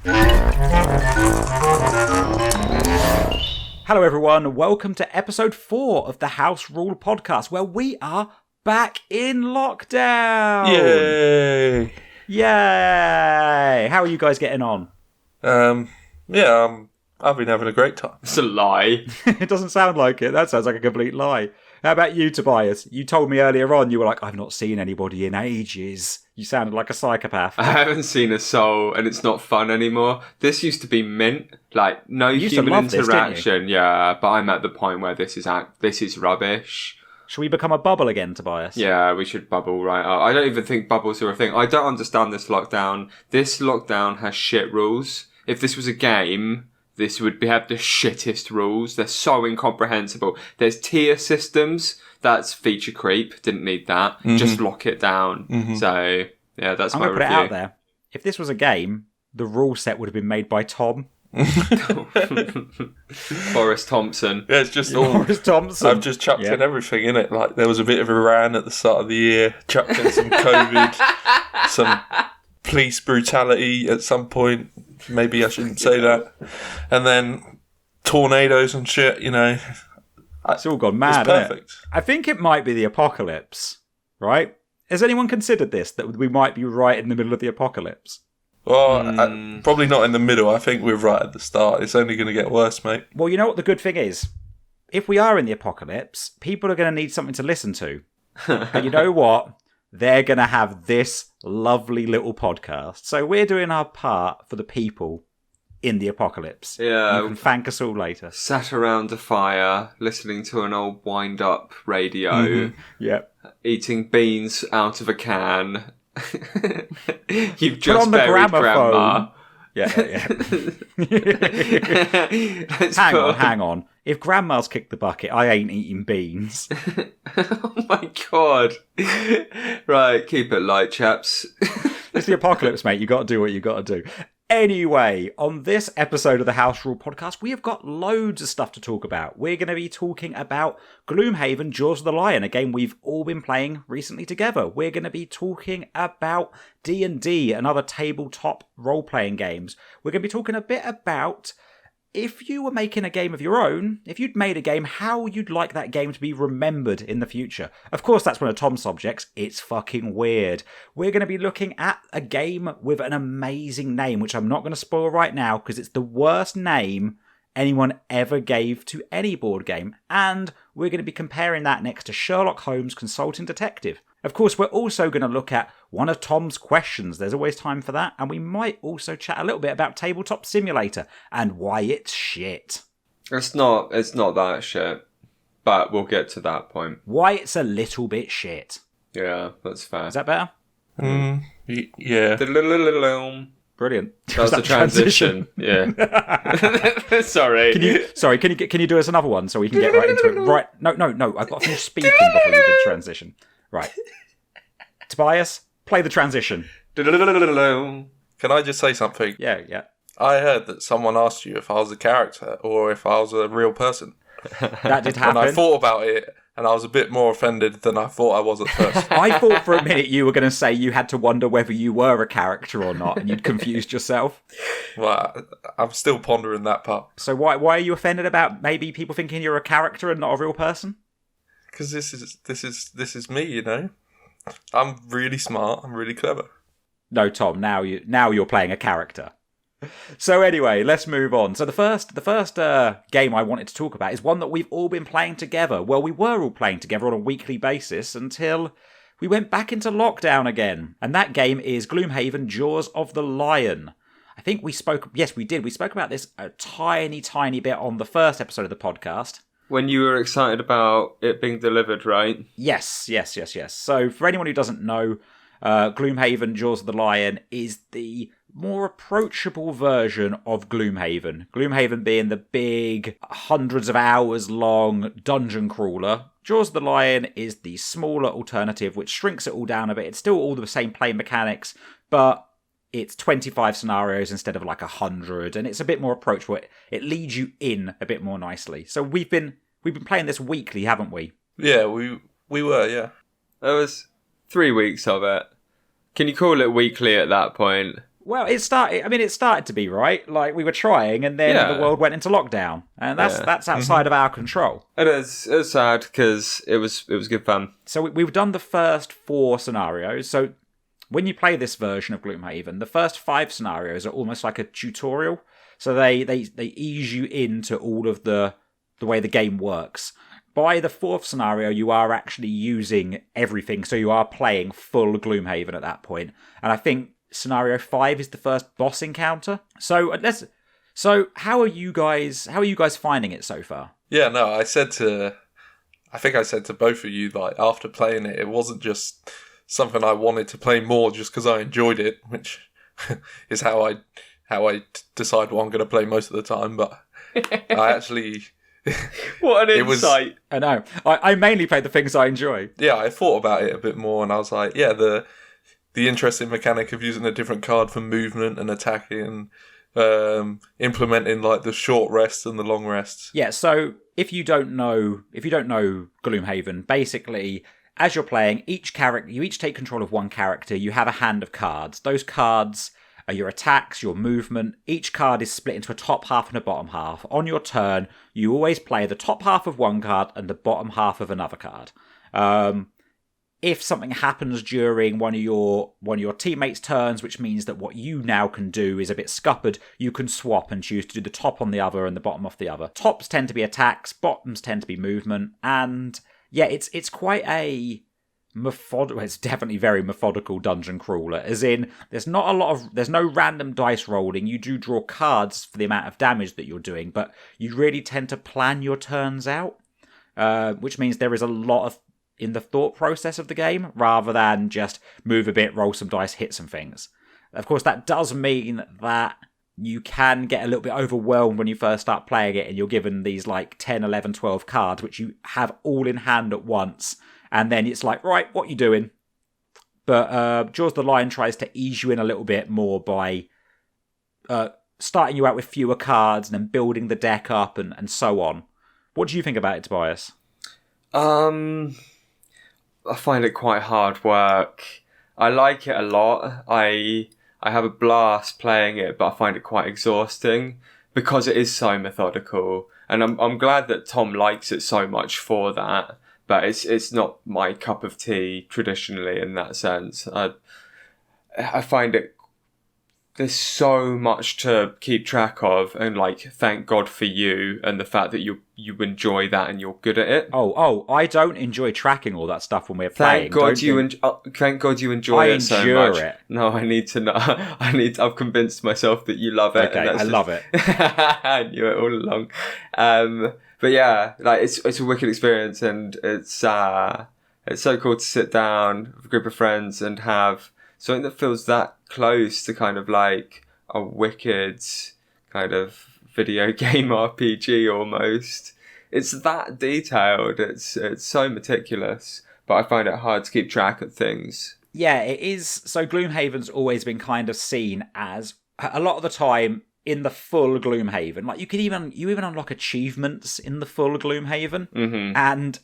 Hello everyone, welcome to episode 4 of the House Rule podcast, where we are back in lockdown! Yay! Yay! How are you guys getting on? I've been having a great time. It's a lie. It doesn't sound like it. That sounds like a complete lie. How about you, Tobias? You told me earlier on, you were like, I've not seen anybody in ages. You sounded like a psychopath. I haven't seen a soul, and it's not fun anymore. This used to be mint, like no human interaction. Yeah, but I'm at the point where this is rubbish. Should we become a bubble again, Tobias? Yeah, we should bubble right up. I don't even think bubbles are a thing. I don't understand this lockdown. This lockdown has shit rules. If this was a game, this would have the shittest rules. They're so incomprehensible. There's tier systems. That's feature creep. Didn't need that. Mm-hmm. Just lock it down. Mm-hmm. So, yeah, that's my review. I'm going to put it out there. If this was a game, the rule set would have been made by Tom. Boris Thompson. Yeah, it's just all... Boris Thompson. I've just chucked in everything, in it. Like, there was a bit of Iran at the start of the year. Chucked in some COVID. Some police brutality at some point. Maybe I shouldn't say that. And then tornadoes and shit, you know. It's all gone mad, it's perfect. Isn't it? I think it might be the apocalypse, right? Has anyone considered this, that we might be right in the middle of the apocalypse? Well, probably not in the middle. I think we're right at the start. It's only going to get worse, mate. Well, you know what the good thing is? If we are in the apocalypse, people are going to need something to listen to. And you know what? They're going to have this lovely little podcast. So we're doing our part for the people in the apocalypse. Yeah. You can thank us all later. Sat around a fire, listening to an old wind-up radio. Mm-hmm. Yep. Eating beans out of a can. You've Put just on the buried gramophone. Grandma. Yeah. Hang on. If Grandma's kicked the bucket, I ain't eating beans. Oh my god. Right, keep it light, chaps. It's the apocalypse, mate. You got to do what you got to do. Anyway, on this episode of the House Rule podcast, we have got loads of stuff to talk about. We're going to be talking about Gloomhaven Jaws of the Lion, a game we've all been playing recently together. We're going to be talking about D&D and other tabletop role-playing games. We're going to be talking a bit about if you were making a game of your own, if you'd made a game, how you'd like that game to be remembered in the future. Of course, that's one of Tom's subjects. It's fucking weird. We're going to be looking at a game with an amazing name, which I'm not going to spoil right now because it's the worst name anyone ever gave to any board game. And we're going to be comparing that next to Sherlock Holmes Consulting Detective. Of course, we're also going to look at one of Tom's questions. There's always time for that. And we might also chat a little bit about Tabletop Simulator and why it's shit. It's not that shit. But we'll get to that point. Why it's a little bit shit. Yeah, that's fair. Is that better? Yeah. Brilliant. That was the transition. Yeah. Sorry. Can you do us another one so we can get right into it? Right. No. I've got to finish speaking before you do the transition. Right. Tobias, play the transition. Can I just say something? Yeah. I heard that someone asked you if I was a character or if I was a real person. That did happen. And I thought about it, and I was a bit more offended than I thought I was at first. I thought for a minute you were going to say you had to wonder whether you were a character or not, and you'd confused yourself. Well, I'm still pondering that part. So why are you offended about maybe people thinking you're a character and not a real person? Because this is me, you know. I'm really smart. I'm really clever. No, Tom. Now you're playing a character. So anyway, let's move on. So the first game I wanted to talk about is one that we've all been playing together. Well, we were all playing together on a weekly basis until we went back into lockdown again. And that game is Gloomhaven Jaws of the Lion. I think we spoke... Yes, we did. We spoke about this a tiny, tiny bit on the first episode of the podcast. When you were excited about it being delivered, right? Yes. So for anyone who doesn't know, Gloomhaven Jaws of the Lion is the more approachable version of Gloomhaven. Gloomhaven being the big, hundreds of hours long dungeon crawler. Jaws of the Lion is the smaller alternative, which shrinks it all down a bit. It's still all the same play mechanics, but it's 25 scenarios instead of like 100, and it's a bit more approachable. It leads you in a bit more nicely. So we've been playing this weekly, haven't we? Yeah, we were, yeah. There was 3 weeks of it. Can you call it weekly at that point? Well, it started. I mean, it started to be right. Like we were trying, and then Yeah. the world went into lockdown, and that's outside of our control. It is. It's sad because it was good fun. So we've done the first 4 scenarios. So when you play this version of Gloomhaven, the first 5 scenarios are almost like a tutorial. So they ease you into all of the way the game works. By the 4th scenario, you are actually using everything. So you are playing full Gloomhaven at that point. And I think scenario 5 is the first boss encounter. So how are you guys finding it so far? Yeah, no, I think I said to both of you, like, after playing it, it wasn't just something I wanted to play more just because I enjoyed it, which is how I decide what I'm going to play most of the time, but I actually... What an insight. I know. I mainly play the things I enjoy. Yeah, I thought about it a bit more, and I was like, yeah, the interesting mechanic of using a different card for movement and attacking, implementing like the short rests and the long rests. Yeah, so if you don't know Gloomhaven, basically as you're playing, you each take control of one character, you have a hand of cards. Those cards are your attacks, your movement. Each card is split into a top half and a bottom half. On your turn, you always play the top half of one card and the bottom half of another card. If something happens during one of your teammates' turns, which means that what you now can do is a bit scuppered, you can swap and choose to do the top on the other and the bottom off the other. Tops tend to be attacks, bottoms tend to be movement, and yeah, it's quite a methodical. It's definitely very methodical dungeon crawler. As in, there's no random dice rolling. You do draw cards for the amount of damage that you're doing, but you really tend to plan your turns out, which means there is a lot of in the thought process of the game, rather than just move a bit, roll some dice, hit some things. Of course, that does mean that you can get a little bit overwhelmed when you first start playing it and you're given these like 10, 11, 12 cards, which you have all in hand at once. And then it's like, right, what you doing? But Jaws the Lion tries to ease you in a little bit more by starting you out with fewer cards and then building the deck up and so on. What do you think about it, Tobias? I find it quite hard work. I like it a lot. I have a blast playing it, but I find it quite exhausting because it is so methodical. And I'm glad that Tom likes it so much for that. But it's not my cup of tea traditionally in that sense. I find it, there's so much to keep track of, and like, thank God for you and the fact that you enjoy that and you're good at it. Oh, I don't enjoy tracking all that stuff when we're playing. Thank God you enjoy it so much. It. No, I need to know. I've convinced myself that you love it. Okay, I love it. I knew it all along. But yeah, like it's a wicked experience, and it's so cool to sit down with a group of friends and have something that feels that close to kind of like a wicked kind of video game RPG almost. It's that detailed. It's so meticulous, but I find it hard to keep track of things. Yeah, it is. So Gloomhaven's always been kind of seen as, a lot of the time in the full Gloomhaven, like you even unlock achievements in the full Gloomhaven, and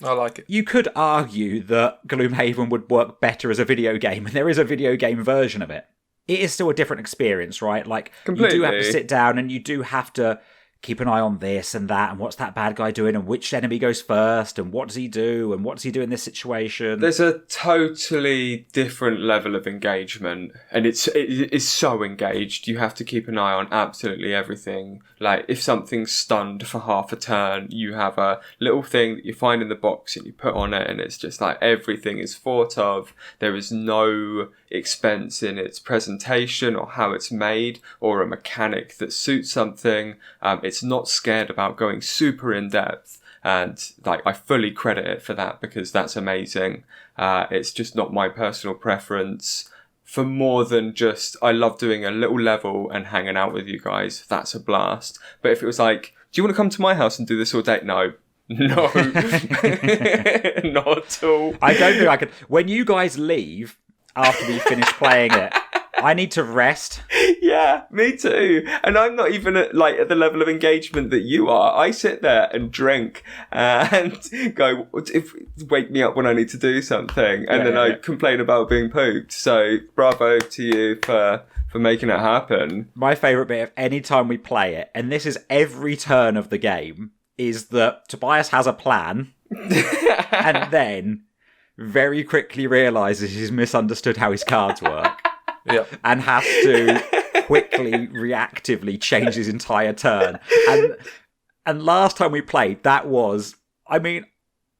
I like it. You could argue that Gloomhaven would work better as a video game, and there is a video game version of it. It is still a different experience, right? Like, completely. You do have to sit down and you do have to keep an eye on this and that, and what's that bad guy doing, and which enemy goes first, and what does he do, and what does he do in this situation. There's a totally different level of engagement, and it is so engaged. You have to keep an eye on absolutely everything. Like, if something's stunned for half a turn, you have a little thing that you find in the box and you put on it, and it's just like everything is thought of. There is no expense in its presentation or how it's made or a mechanic that suits something. It's not scared about going super in depth, and like, I fully credit it for that because that's amazing. It's just not my personal preference. For more than just, I love doing a little level and hanging out with you guys. That's a blast. But if it was like, do you want to come to my house and do this all day? No, not at all. I don't think I could. When you guys leave after we finish playing it, I need to rest. Yeah, me too. And I'm not even at the level of engagement that you are. I sit there and drink and go, wake me up when I need to do something. And then I complain about being pooped. So bravo to you for making it happen. My favourite bit of any time we play it, and this is every turn of the game, is that Tobias has a plan and then very quickly realises he's misunderstood how his cards work. Yeah. And has to quickly, reactively change his entire turn. And last time we played, that was, I mean,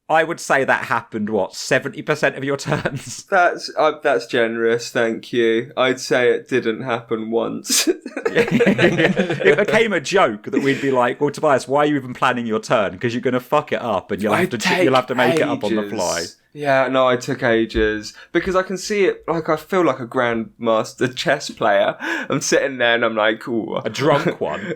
I would say that happened, 70% of your turns? That's generous, thank you. I'd say it didn't happen once. It became a joke that we'd be like, well, Tobias, why are you even planning your turn? Because you're going to fuck it up and you'll have to make it up on the fly. Yeah, no, I took ages. Because I can see it, like, I feel like a grandmaster chess player. I'm sitting there and I'm like, ooh. A drunk one.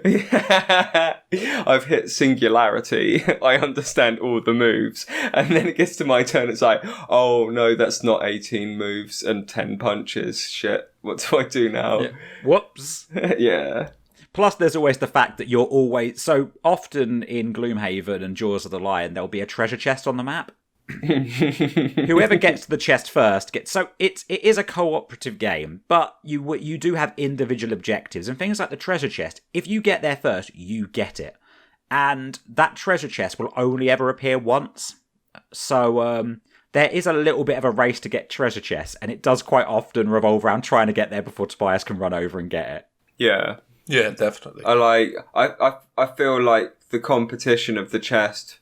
I've hit singularity. I understand all the moves. And then it gets to my turn, it's like, oh, no, that's not 18 moves and 10 punches. Shit, what do I do now? Yeah. Whoops. Yeah. Plus, there's always the fact that you're always... So often in Gloomhaven and Jaws of the Lion, there'll be a treasure chest on the map. Whoever gets to the chest first gets... So it is a cooperative game, but you do have individual objectives. And things like the treasure chest, if you get there first, you get it. And that treasure chest will only ever appear once. So there is a little bit of a race to get treasure chests, and it does quite often revolve around trying to get there before Tobias can run over and get it. Yeah. Yeah, definitely. I feel like the competition of the chest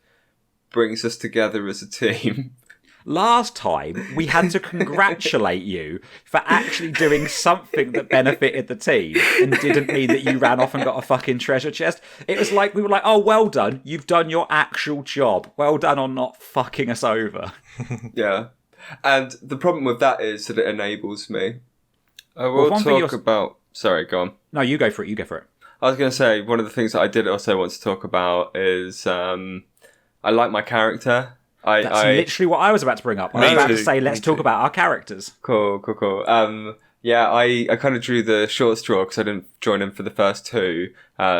brings us together as a team. Last time, we had to congratulate you for actually doing something that benefited the team and didn't mean that you ran off and got a fucking treasure chest. It was like, we were like, oh, well done. You've done your actual job. Well done on not fucking us over. Yeah. And the problem with that is that it enables me. I will talk about... Sorry, go on. No, you go for it. I was going to say, one of the things that I did also want to talk about is I like my character. That's literally what I was about to bring up. I was about to say, let's talk about our characters. Cool. Yeah, I kind of drew the short straw because I didn't join in for the first two.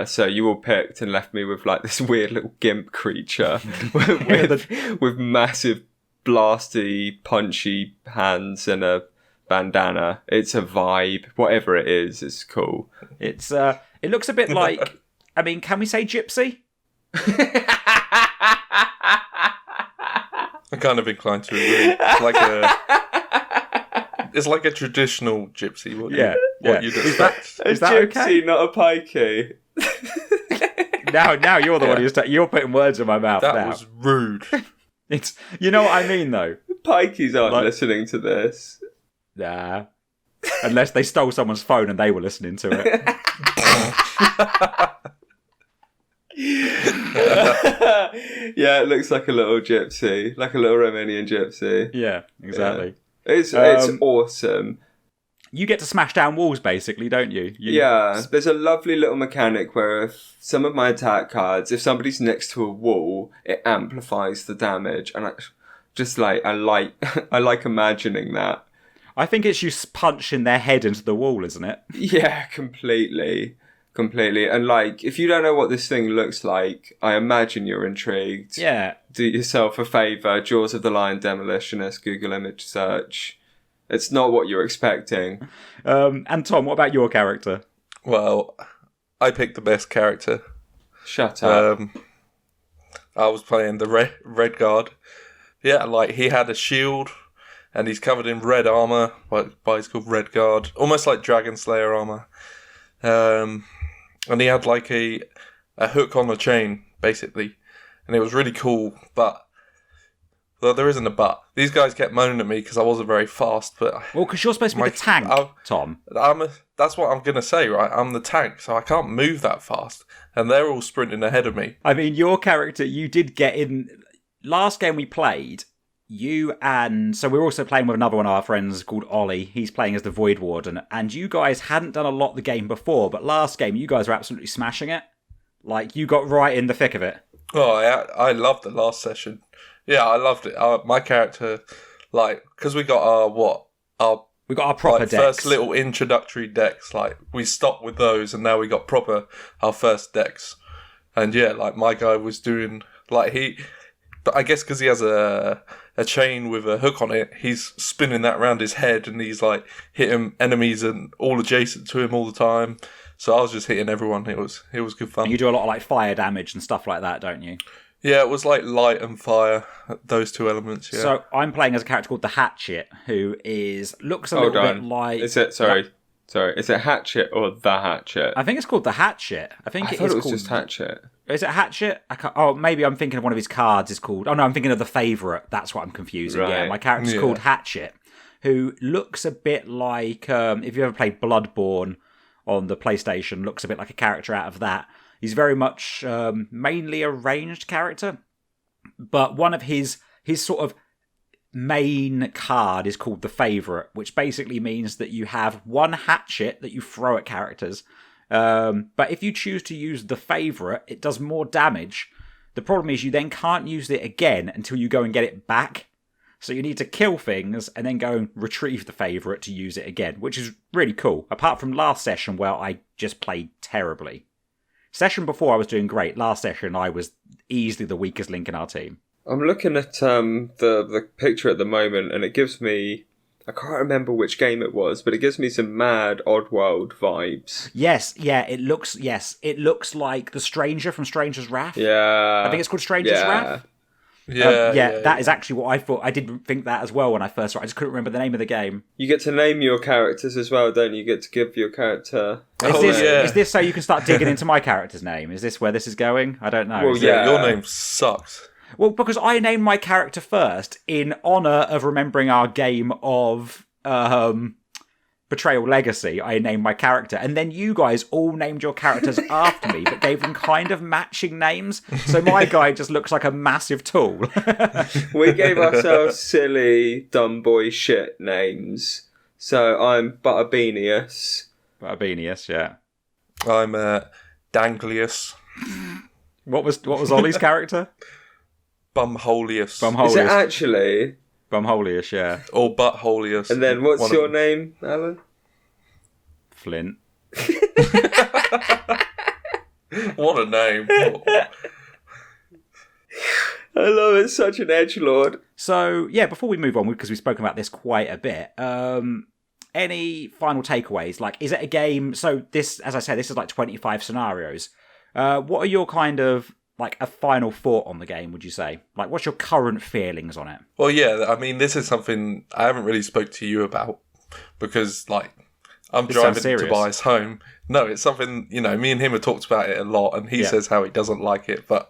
So you all picked and left me with like this weird little gimp creature with massive blasty, punchy hands and a bandana. It's a vibe. Whatever it is, it's cool. It looks a bit like, I mean, can we say gypsy? I'm kind of inclined to agree. It's like a traditional gypsy. What you'd expect. Is that gypsy, okay? Not a pikey. Now you're the one who's you're putting words in my mouth. That now. was rude. It's, you know what I mean, though. Pikeys aren't listening to this. Nah, unless they stole someone's phone and they were listening to it. Yeah, it looks like a little gypsy, like a little Romanian gypsy. Yeah, exactly. Yeah. It's awesome. You get to smash down walls, basically, don't you? Yeah, there's a lovely little mechanic where if some of my attack cards, if somebody's next to a wall, it amplifies the damage, and I like imagining that. I think it's you punching their head into the wall, isn't it? Yeah, completely. And like, if you don't know what this thing looks like, I imagine you're intrigued. Yeah. Do yourself a favour, Jaws of the Lion Demolitionist, Google image search. It's not what you're expecting. And Tom, what about your character? Well, I picked the best character. Shut up. I was playing the red guard. Yeah, like he had a shield and he's covered in red armour, why it's called Red Guard. Almost like Dragon Slayer armour. And he had like a hook on the chain, basically. And it was really cool, but... Well, there isn't a but. These guys kept moaning at me because I wasn't very fast, but... Well, because you're supposed to be the tank, Tom. That's what I'm going to say, right? I'm the tank, so I can't move that fast. And they're all sprinting ahead of me. I mean, your character, you did get in... Last game we played, you and... So we're also playing with another one of our friends called Ollie. He's playing as the Void Warden. And you guys hadn't done a lot the game before, but last game, you guys were absolutely smashing it. Like, you got right in the thick of it. Oh, I loved the last session. Yeah, I loved it. My character, like, because we got we got our proper like, decks. first little introductory decks. Like, we stopped with those, and now we got proper our first decks. And yeah, like my guy was doing like But I guess because he has a chain with a hook on it, he's spinning that around his head, and he's like hitting enemies and all adjacent to him all the time. So I was just hitting everyone. It was good fun. And you do a lot of like fire damage and stuff like that, don't you? Yeah, it was like light and fire, those two elements. Yeah. So I'm playing as a character called the Hatchet, who looks a little bit like. Is it sorry? Is it Hatchet or the Hatchet? I think it's called the Hatchet. I thought it it was called just Hatchet. Is it Hatchet? Maybe I'm thinking of one of his cards is called... Oh, no, I'm thinking of the favourite. That's what I'm confusing. Right. Yeah, my character's called Hatchet, who looks a bit like... if you ever played Bloodborne on the PlayStation, looks a bit like a character out of that. He's very much mainly a ranged character, but one of his sort of main card is called the favourite, which basically means that you have one hatchet that you throw at characters. But if you choose to use the favourite, it does more damage. The problem is you then can't use it again until you go and get it back. So you need to kill things and then go and retrieve the favourite to use it again, which is really cool. Apart from last session where I just played terribly. Session before I was doing great. Last session I was easily the weakest link in our team. I'm looking at the picture at the moment, and it gives me... I can't remember which game it was, but it gives me some mad Oddworld vibes. Yes, yeah, it looks like the Stranger from Stranger's Wrath. Yeah. I think it's called Stranger's Wrath. Yeah, that is actually what I thought. I didn't think that as well when I first saw it. I just couldn't remember the name of the game. You get to name your characters as well, don't you? You get to give your character... Is this so you can start digging into my character's name? Is this where this is going? I don't know. Well, yeah, your name sucks. Well, because I named my character first in honour of remembering our game of Betrayal Legacy. I named my character, and then you guys all named your characters after me, but gave them kind of matching names. So my guy just looks like a massive tool. We gave ourselves silly, dumb boy shit names. So I'm Butterbeanius. Butterbeanius, yeah. I'm Danglius. What was Ollie's character? Bumholius. Is it actually? Bumholius, yeah. Or Buttholius. And then what's your name, Alan? Flint. What a name. I love it, such an edgelord. So, yeah, before we move on, because we've spoken about this quite a bit, any final takeaways? Like, is it a game... So this, as I said, this is like 25 scenarios. What are your kind of... like a final thought on the game, would you say? Like, what's your current feelings on it? Well, yeah, I mean, this is something I haven't really spoke to you about because, like, I'm driving Tobias home. No, it's something, me and him have talked about it a lot, and he says how he doesn't like it, but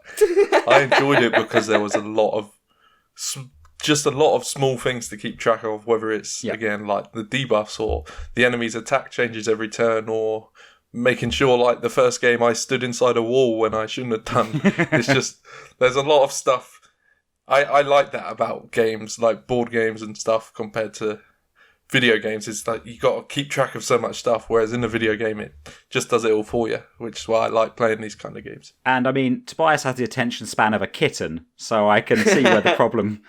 I enjoyed it because there was a lot of small things to keep track of, whether it's, again, like the debuffs or the enemy's attack changes every turn, or making sure, like, the first game I stood inside a wall when I shouldn't have done. It's just, there's a lot of stuff. I like that about games, like board games and stuff, compared to video games. It's like, you got to keep track of so much stuff, whereas in a video game, it just does it all for you, which is why I like playing these kind of games. And, I mean, Tobias has the attention span of a kitten, so I can see where the problem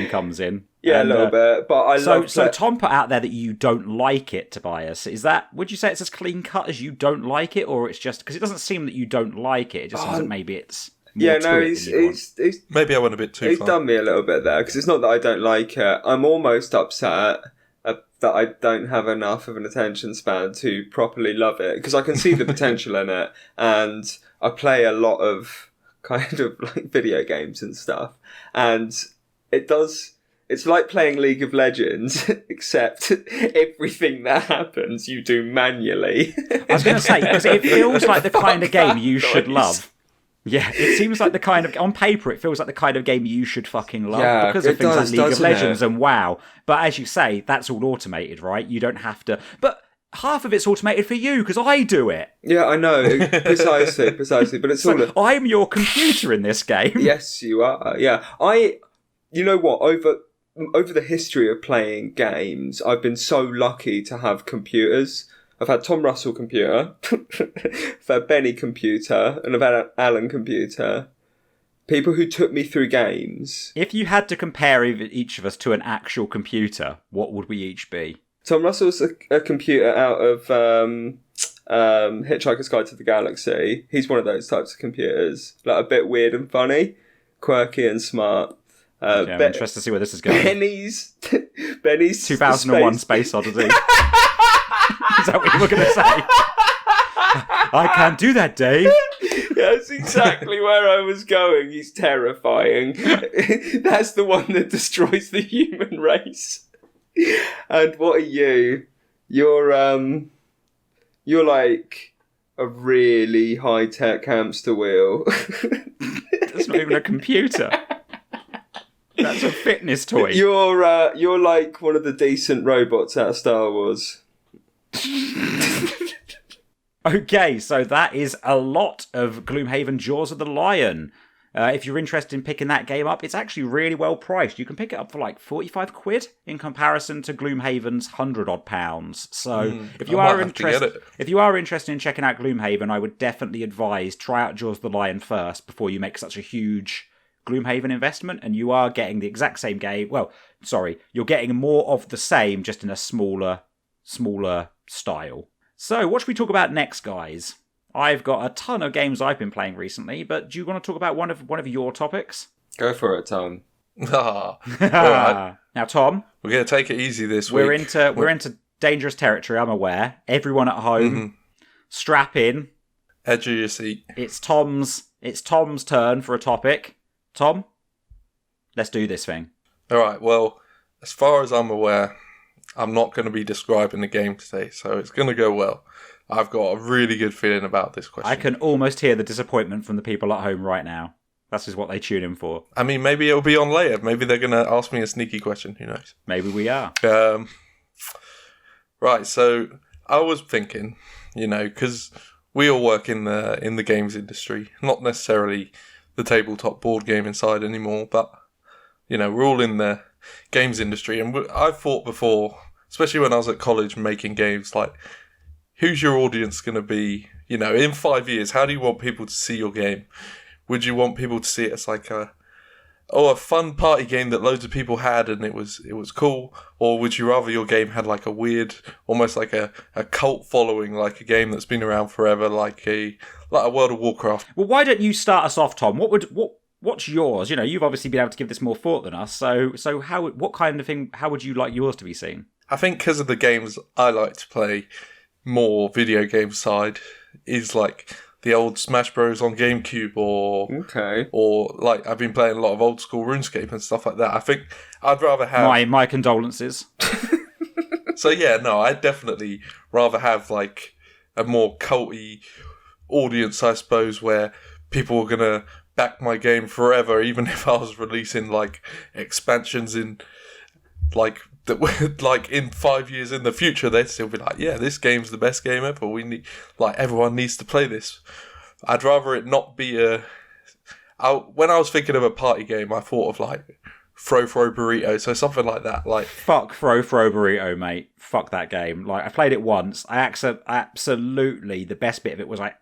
comes in. Yeah, a little bit, but So Tom put out there that you don't like it, Tobias. Would you say it's as clean cut as you don't like it, or it's just because it doesn't seem that you don't like it? It just seems that maybe it's more he's maybe I went a bit too far. He's done me a little bit there, because it's not that I don't like it. I'm almost upset that I don't have enough of an attention span to properly love it, because I can see the potential in it, and I play a lot of kind of like video games and stuff, and it does. It's like playing League of Legends, except everything that happens you do manually. I was going to say, because it feels like the kind of game you should love. Yeah, it seems like the kind of... On paper, it feels like the kind of game you should fucking love because of things like League of Legends and WoW. But as you say, that's all automated, right? You don't have to... But half of it's automated for you, because I do it. Yeah, I know. Precisely. But it's all... I'm your computer in this game. Yes, you are. Yeah. You know what? Over the history of playing games, I've been so lucky to have computers. I've had Tom Russell computer, I've had Benny computer, and I've had Alan computer. People who took me through games. If you had to compare each of us to an actual computer, what would we each be? Tom Russell's a computer out of Hitchhiker's Guide to the Galaxy. He's one of those types of computers, like a bit weird and funny. quirky and smart. I'm interested to see where this is going. Benny's 2001 Space Odyssey. Is that what you were going to say? I can't do that, Dave. That's exactly where I was going. He's terrifying. That's the one that destroys the human race. And what are you? You're like a really high-tech hamster wheel. That's not even a computer. That's a fitness toy. You're like one of the decent robots out of Star Wars. Okay, so that is a lot of Gloomhaven Jaws of the Lion. If you're interested in picking that game up, it's actually really well priced. You can pick it up for like 45 quid in comparison to Gloomhaven's £100. So if you are interested in checking out Gloomhaven, I would definitely advise try out Jaws of the Lion first before you make such a huge Gloomhaven investment, and you are getting the exact same game. Well, sorry, you're getting more of the same, just in a smaller style. So, what should we talk about next, guys? I've got a ton of games I've been playing recently, but do you want to talk about one of your topics? Go for it, Tom. All right. Now, Tom, we're going to take it easy this we're week. We're into dangerous territory. I'm aware. Everyone at home, strap in. Edge of your seat. It's Tom's turn for a topic. Tom, let's do this thing. All right. Well, as far as I'm aware, I'm not going to be describing the game today, so it's going to go well. I've got a really good feeling about this question. I can almost hear the disappointment from the people at home right now. That's just what they tune in for. I mean, maybe it'll be on later. Maybe they're going to ask me a sneaky question. Who knows? Maybe we are. Right. So I was thinking, because we all work in the games industry, not necessarily the tabletop board game inside anymore, but we're all in the games industry, and I've thought before, especially when I was at college making games, like, who's your audience going to be? In 5 years, how do you want people to see your game? Would you want people to see it as like a fun party game that loads of people had and it was cool? Or would you rather your game had like a weird, almost like a cult following, like a game that's been around forever, like a World of Warcraft? Well, why don't you start us off, Tom? What's yours? You've obviously been able to give this more thought than us. So what kind of thing? How would you like yours to be seen? I think because of the games I like to play, more video game side is like the old Smash Bros on GameCube, or like I've been playing a lot of old school RuneScape and stuff like that. I think I'd rather have my condolences. So yeah, no, I'd definitely rather have like a more culty audience, I suppose, where people are gonna back my game forever, even if I was releasing like expansions in like that, like in 5 years in the future, they'd still be like, yeah, this game's the best game ever. We need, like, everyone needs to play this. I'd rather it not be when I was thinking of a party game, I thought of like Throw Burrito, so something like that. Like, fuck Throw Burrito, mate. Fuck that game. Like, I played it once. Absolutely the best bit of it was like,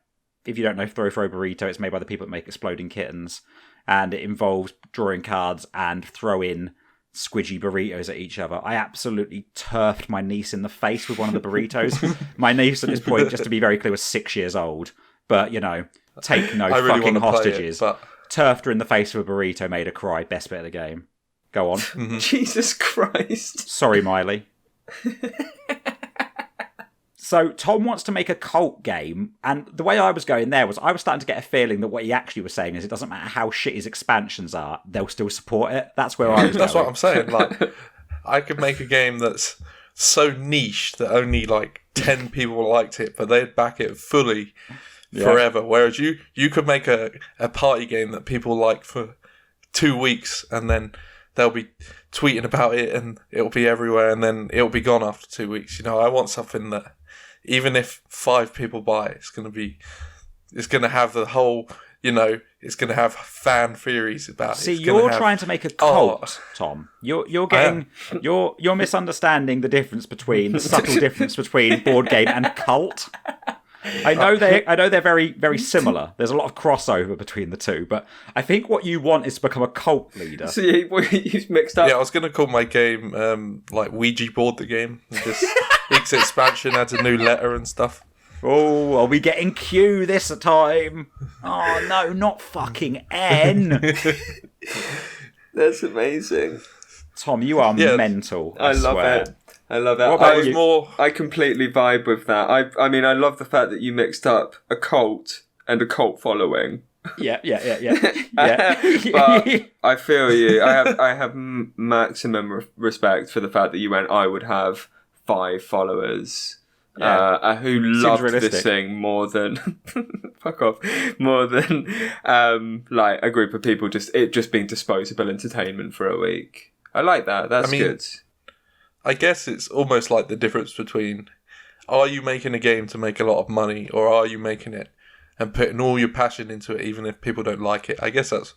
if you don't know Throw Burrito, it's made by the people that make Exploding Kittens, and it involves drawing cards and throwing squidgy burritos at each other. I absolutely turfed my niece in the face with one of the burritos. My niece at this point, just to be very clear, was 6 years old. But, take no really fucking hostages. Turfed her in the face with a burrito, made her cry. Best bit of the game. Go on. Mm-hmm. Jesus Christ. Sorry, Miley. So Tom wants to make a cult game, and the way I was going there was I was starting to get a feeling that what he actually was saying is it doesn't matter how shit his expansions are, they'll still support it. That's where I was That's going. what I'm saying. Like, I could make a game that's so niche that only like 10 people liked it, but they'd back it fully forever. Whereas you could make a party game that people like for 2 weeks, and then they'll be tweeting about it, and it'll be everywhere, and then it'll be gone after 2 weeks. I want something that, even if 5 people buy it, it's going to have the whole, it's going to have fan theories about it. See, you're trying to make a cult, Tom. You're misunderstanding the subtle difference between board game and cult. I know they're very, very similar. There's a lot of crossover between the two, but I think what you want is to become a cult leader. So you've mixed up. Yeah, I was going to call my game like Ouija board the game. Just each expansion adds a new letter and stuff. Oh, are we getting Q this time? Oh no, not fucking N. That's amazing. Tom, you are mental. I love swear. it. I love it. What about you? I completely vibe with that. I mean, I love the fact that you mixed up a cult and a cult following. Yeah. But I feel you. I have maximum respect for the fact that you went, I would have 5 followers who loved this thing more than fuck off, more than like a group of people just being disposable entertainment for a week. I like that. That's good. I guess it's almost like the difference between, are you making a game to make a lot of money, or are you making it and putting all your passion into it, even if people don't like it? I guess that's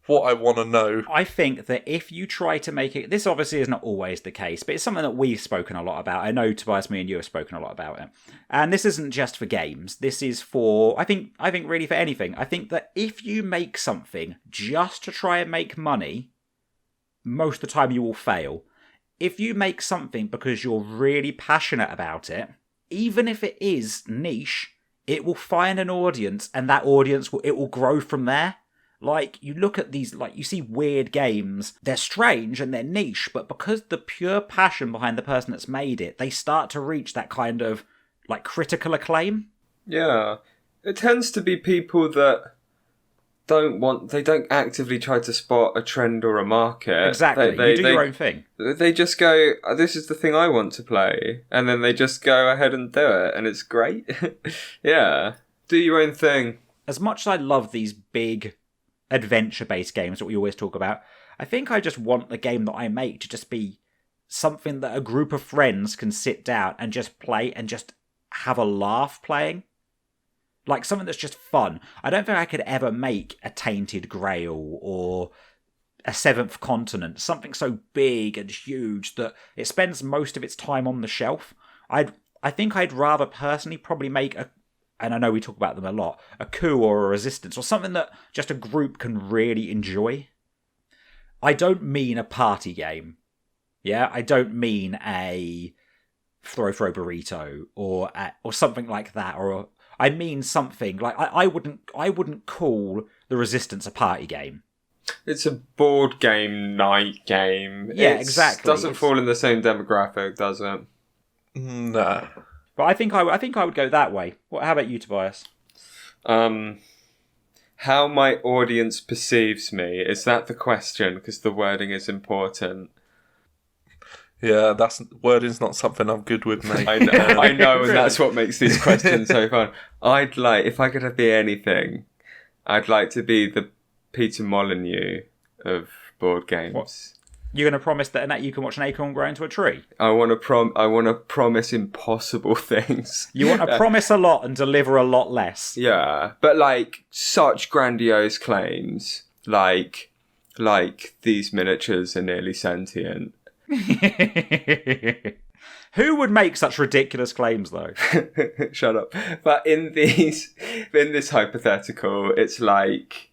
what I want to know. I think that if you try to make it... This obviously is not always the case, but it's something that we've spoken a lot about. I know, Tobias, me and you have spoken a lot about it. And this isn't just for games. This is for... I think really for anything. I think that if you make something just to try and make money, most of the time you will fail. If you make something because you're really passionate about it, even if it is niche, it will find an audience, and that audience will grow from there. Like, you look at these, like, you see weird games, they're strange and they're niche, but because the pure passion behind the person that's made it, they start to reach that kind of, like, critical acclaim. Yeah. It tends to be people that they don't actively try to spot a trend or a market. Exactly. You do your own thing. They just go, this is the thing I want to play. And then they just go ahead and do it. And it's great. Yeah. Do your own thing. As much as I love these big adventure-based games that we always talk about, I think I just want the game that I make to just be something that a group of friends can sit down and just play and just have a laugh playing. Like, something that's just fun. I don't think I could ever make a Tainted Grail or a Seventh Continent, something so big and huge that it spends most of its time on the shelf. I think I'd rather personally probably make and I know we talk about them a lot, a Coup or a Resistance, or something that just a group can really enjoy. I don't mean a party game. Yeah, I don't mean a throw burrito or something like that, or I mean something like I wouldn't call the Resistance a party game. It's a board game night game. Yeah, exactly. Doesn't fall in the same demographic, does it? Nah. But I think I would go that way. How about you, Tobias? How my audience perceives me, is that the question? Because the wording is important. Yeah, wording's not something I'm good with, mate. I know, and that's what makes these questions so fun. If I could be anything, I'd like to be the Peter Molyneux of board games. What? You're going to promise that you can watch an acorn grow into a tree? I want to promise impossible things. You want to promise a lot and deliver a lot less. Yeah, but like such grandiose claims, like these miniatures are nearly sentient. Who would make such ridiculous claims, though? Shut up. But in this hypothetical, it's like,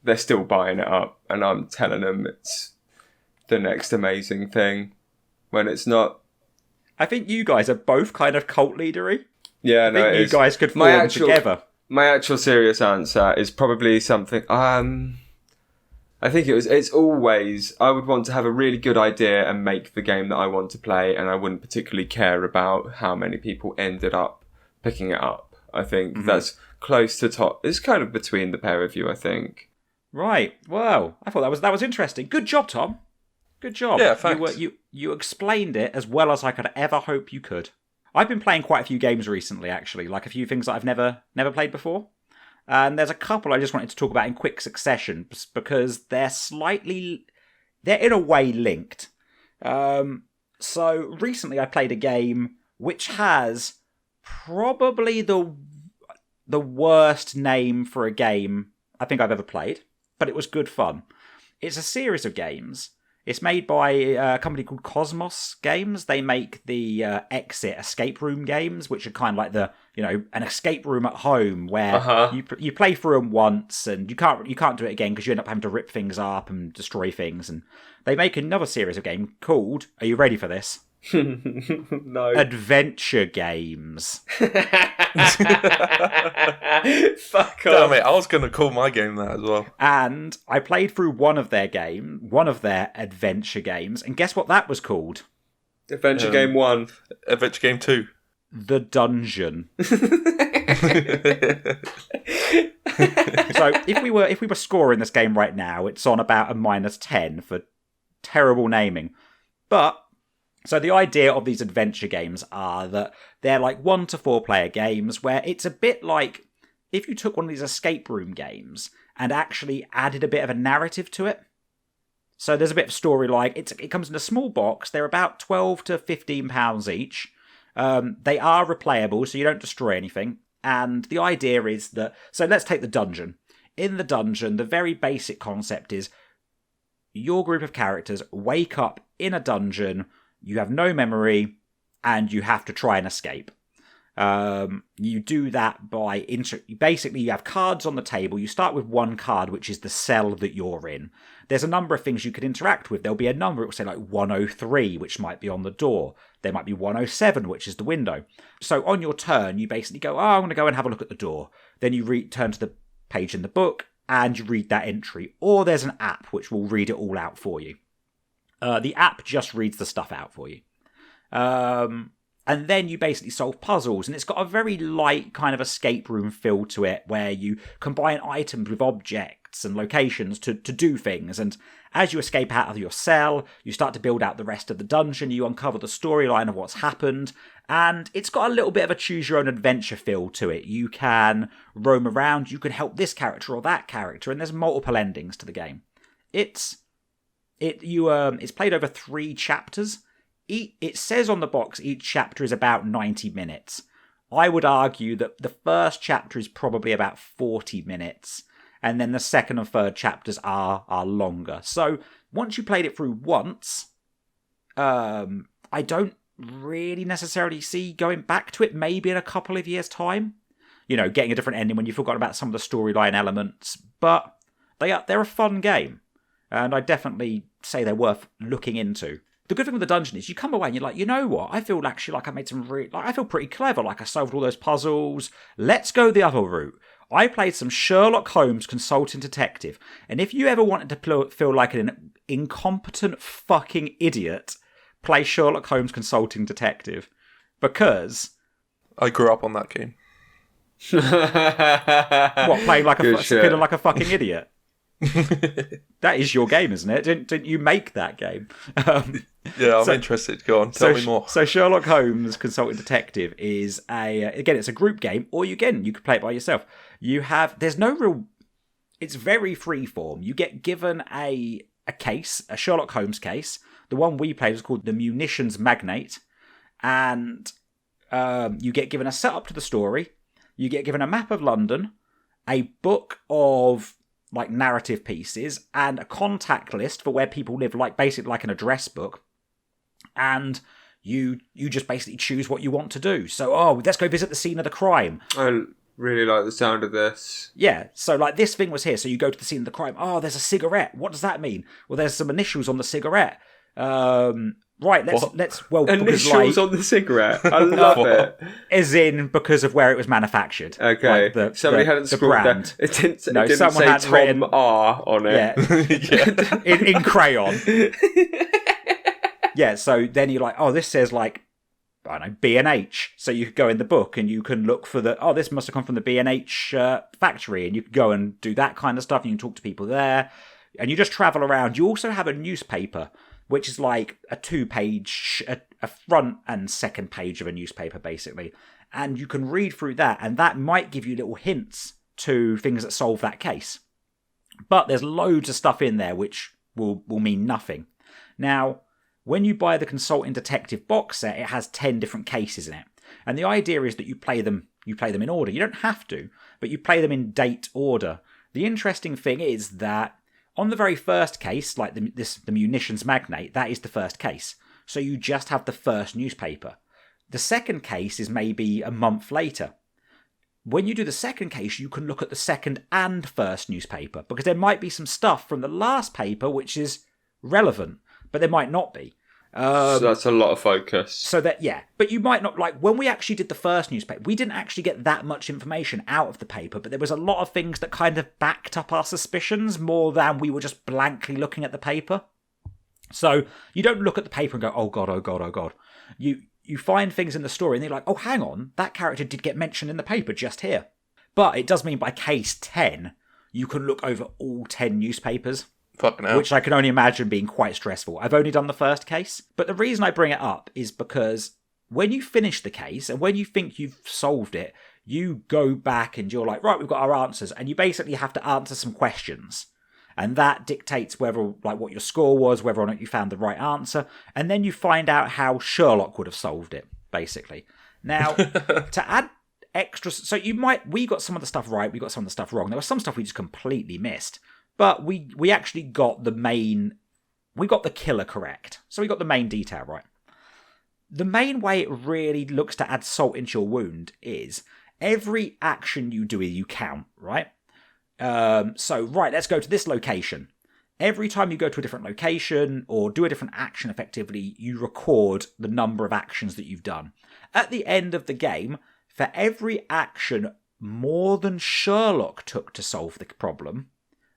they're still buying it up, and I'm telling them it's the next amazing thing when it's not. I think you guys are both kind of cult leadery. Yeah, I think you guys could form together. My actual serious answer is probably something. I think it's always, I would want to have a really good idea and make the game that I want to play, and I wouldn't particularly care about how many people ended up picking it up. I think that's close to top. It's kind of between the pair of you, I think. Right. Wow. I thought that was interesting. Good job, Tom. Good job. Yeah, thanks. You explained it as well as I could ever hope you could. I've been playing quite a few games recently, actually, like a few things that I've never played before. And there's a couple I just wanted to talk about in quick succession because they're in a way linked. So recently I played a game which has probably the worst name for a game I think I've ever played, but it was good fun. It's a series of games. It's made by a company called Cosmos Games. They make the Exit escape room games, which are kind of like an escape room at home where you play through them once and you can't do it again because you end up having to rip things up and destroy things. And they make another series of games called, are you ready for this? No. Adventure games. Fuck Damn off. it, I was going to call my game that as well. And I played through one of their adventure games, and guess what that was called? Adventure Game 1. Adventure Game 2. The Dungeon. So if we were scoring this game right now, it's on about a -10 for terrible naming. But so the idea of these adventure games are that they're like 1 to 4 player games where it's a bit like if you took one of these escape room games and actually added a bit of a narrative to it. So there's a bit of storyline. It comes in a small box. They're about £12 to £15 each. They are replayable, so you don't destroy anything. And the idea is that... So let's take the dungeon. In the dungeon, the very basic concept is your group of characters wake up in a dungeon, you have no memory, and you have to try and escape. You do that by... Basically, you have cards on the table. You start with one card, which is the cell that you're in. There's a number of things you could interact with. There'll be a number, it will say like 103, which might be on the door. There might be 107, which is the window. So on your turn, you basically go, I'm going to go and have a look at the door. Then you turn to the page in the book, and you read that entry. Or there's an app which will read it all out for you. The app just reads the stuff out for you. And then you basically solve puzzles, and it's got a very light kind of escape room feel to it, where you combine items with objects and locations to do things. And as you escape out of your cell, you start to build out the rest of the dungeon, you uncover the storyline of what's happened, and it's got a little bit of a choose-your-own-adventure feel to it. You can roam around, you can help this character or that character, and there's multiple endings to the game. It's played over 3 chapters. It says on the box each chapter is about 90 minutes. I would argue that the first chapter is probably about 40 minutes, and then the second and third chapters are longer. So once you played it through once, I don't really necessarily see going back to it, maybe in a couple of years' time. You know, getting a different ending when you've forgotten about some of the storyline elements. But they're a fun game, and I definitely say they're worth looking into. The good thing with the dungeon is you come away and you're like, you know what? I feel actually like I made some I feel pretty clever. Like I solved all those puzzles. Let's go the other route. I played some Sherlock Holmes Consulting Detective. And if you ever wanted to feel like an incompetent fucking idiot, play Sherlock Holmes Consulting Detective. Because... I grew up on that game. What, playing like feeling like a fucking idiot? That is your game, isn't it? Didn't you make that game? Yeah, I'm interested. Go on, tell me more. So Sherlock Holmes Consulting Detective is it's a group game, or you could play it by yourself. There's no real... It's very freeform. You get given a case, a Sherlock Holmes case. The one we played was called The Munitions Magnate. And you get given a setup to the story. You get given a map of London, a book of like narrative pieces, and a contact list for where people live, like basically like an address book. And you just basically choose what you want to do. So, let's go visit the scene of the crime. I really like the sound of this. Yeah, so like this thing was here, so you go to the scene of the crime. Oh, there's a cigarette. What does that mean? Well, there's some initials on the cigarette. Right, let's initials on the cigarette. I love it. As in because of where it was manufactured. Okay, like somebody hadn't scrolled down. It didn't say Tom written, R on it. Yeah, in crayon. Yeah, so then you're like, this says like, I don't know, B&H. So you could go in the book and you can look for this must have come from the B&H factory, and you could go and do that kind of stuff, and you can talk to people there, and you just travel around. You also have a newspaper, which is like a 2-page, a front and second page of a newspaper, basically. And you can read through that, and that might give you little hints to things that solve that case. But there's loads of stuff in there which will mean nothing. Now, when you buy the Consulting Detective box set, it has 10 different cases in it. And the idea is that you play them in order. You don't have to, but you play them in date order. The interesting thing is that on the very first case, like the Munitions Magnate, that is the first case. So you just have the first newspaper. The second case is maybe a month later. When you do the second case, you can look at the second and first newspaper, because there might be some stuff from the last paper which is relevant, but there might not be. So that's a lot of focus. So that, yeah. But you might not, like, when we actually did the first newspaper, we didn't actually get that much information out of the paper, but there was a lot of things that kind of backed up our suspicions more than we were just blankly looking at the paper. So you don't look at the paper and go, oh God, oh God, oh God. You find things in the story and you're like, oh, hang on, that character did get mentioned in the paper just here. But it does mean by case 10, you can look over all 10 newspapers. Fucking hell. Which I can only imagine being quite stressful. I've only done the first case. But the reason I bring it up is because when you finish the case and when you think you've solved it, you go back and you're like, right, we've got our answers. And you basically have to answer some questions. And that dictates whether, like, what your score was, whether or not you found the right answer. And then you find out how Sherlock would have solved it, basically. Now, to add extra... So we got some of the stuff right, we got some of the stuff wrong. There was some stuff we just completely missed. But we actually got the killer correct. So we got the main detail right. The main way it really looks to add salt into your wound is every action you do, you count, right? So, right, let's go to this location. Every time you go to a different location or do a different action effectively, you record the number of actions that you've done. At the end of the game, for every action more than Sherlock took to solve the problem,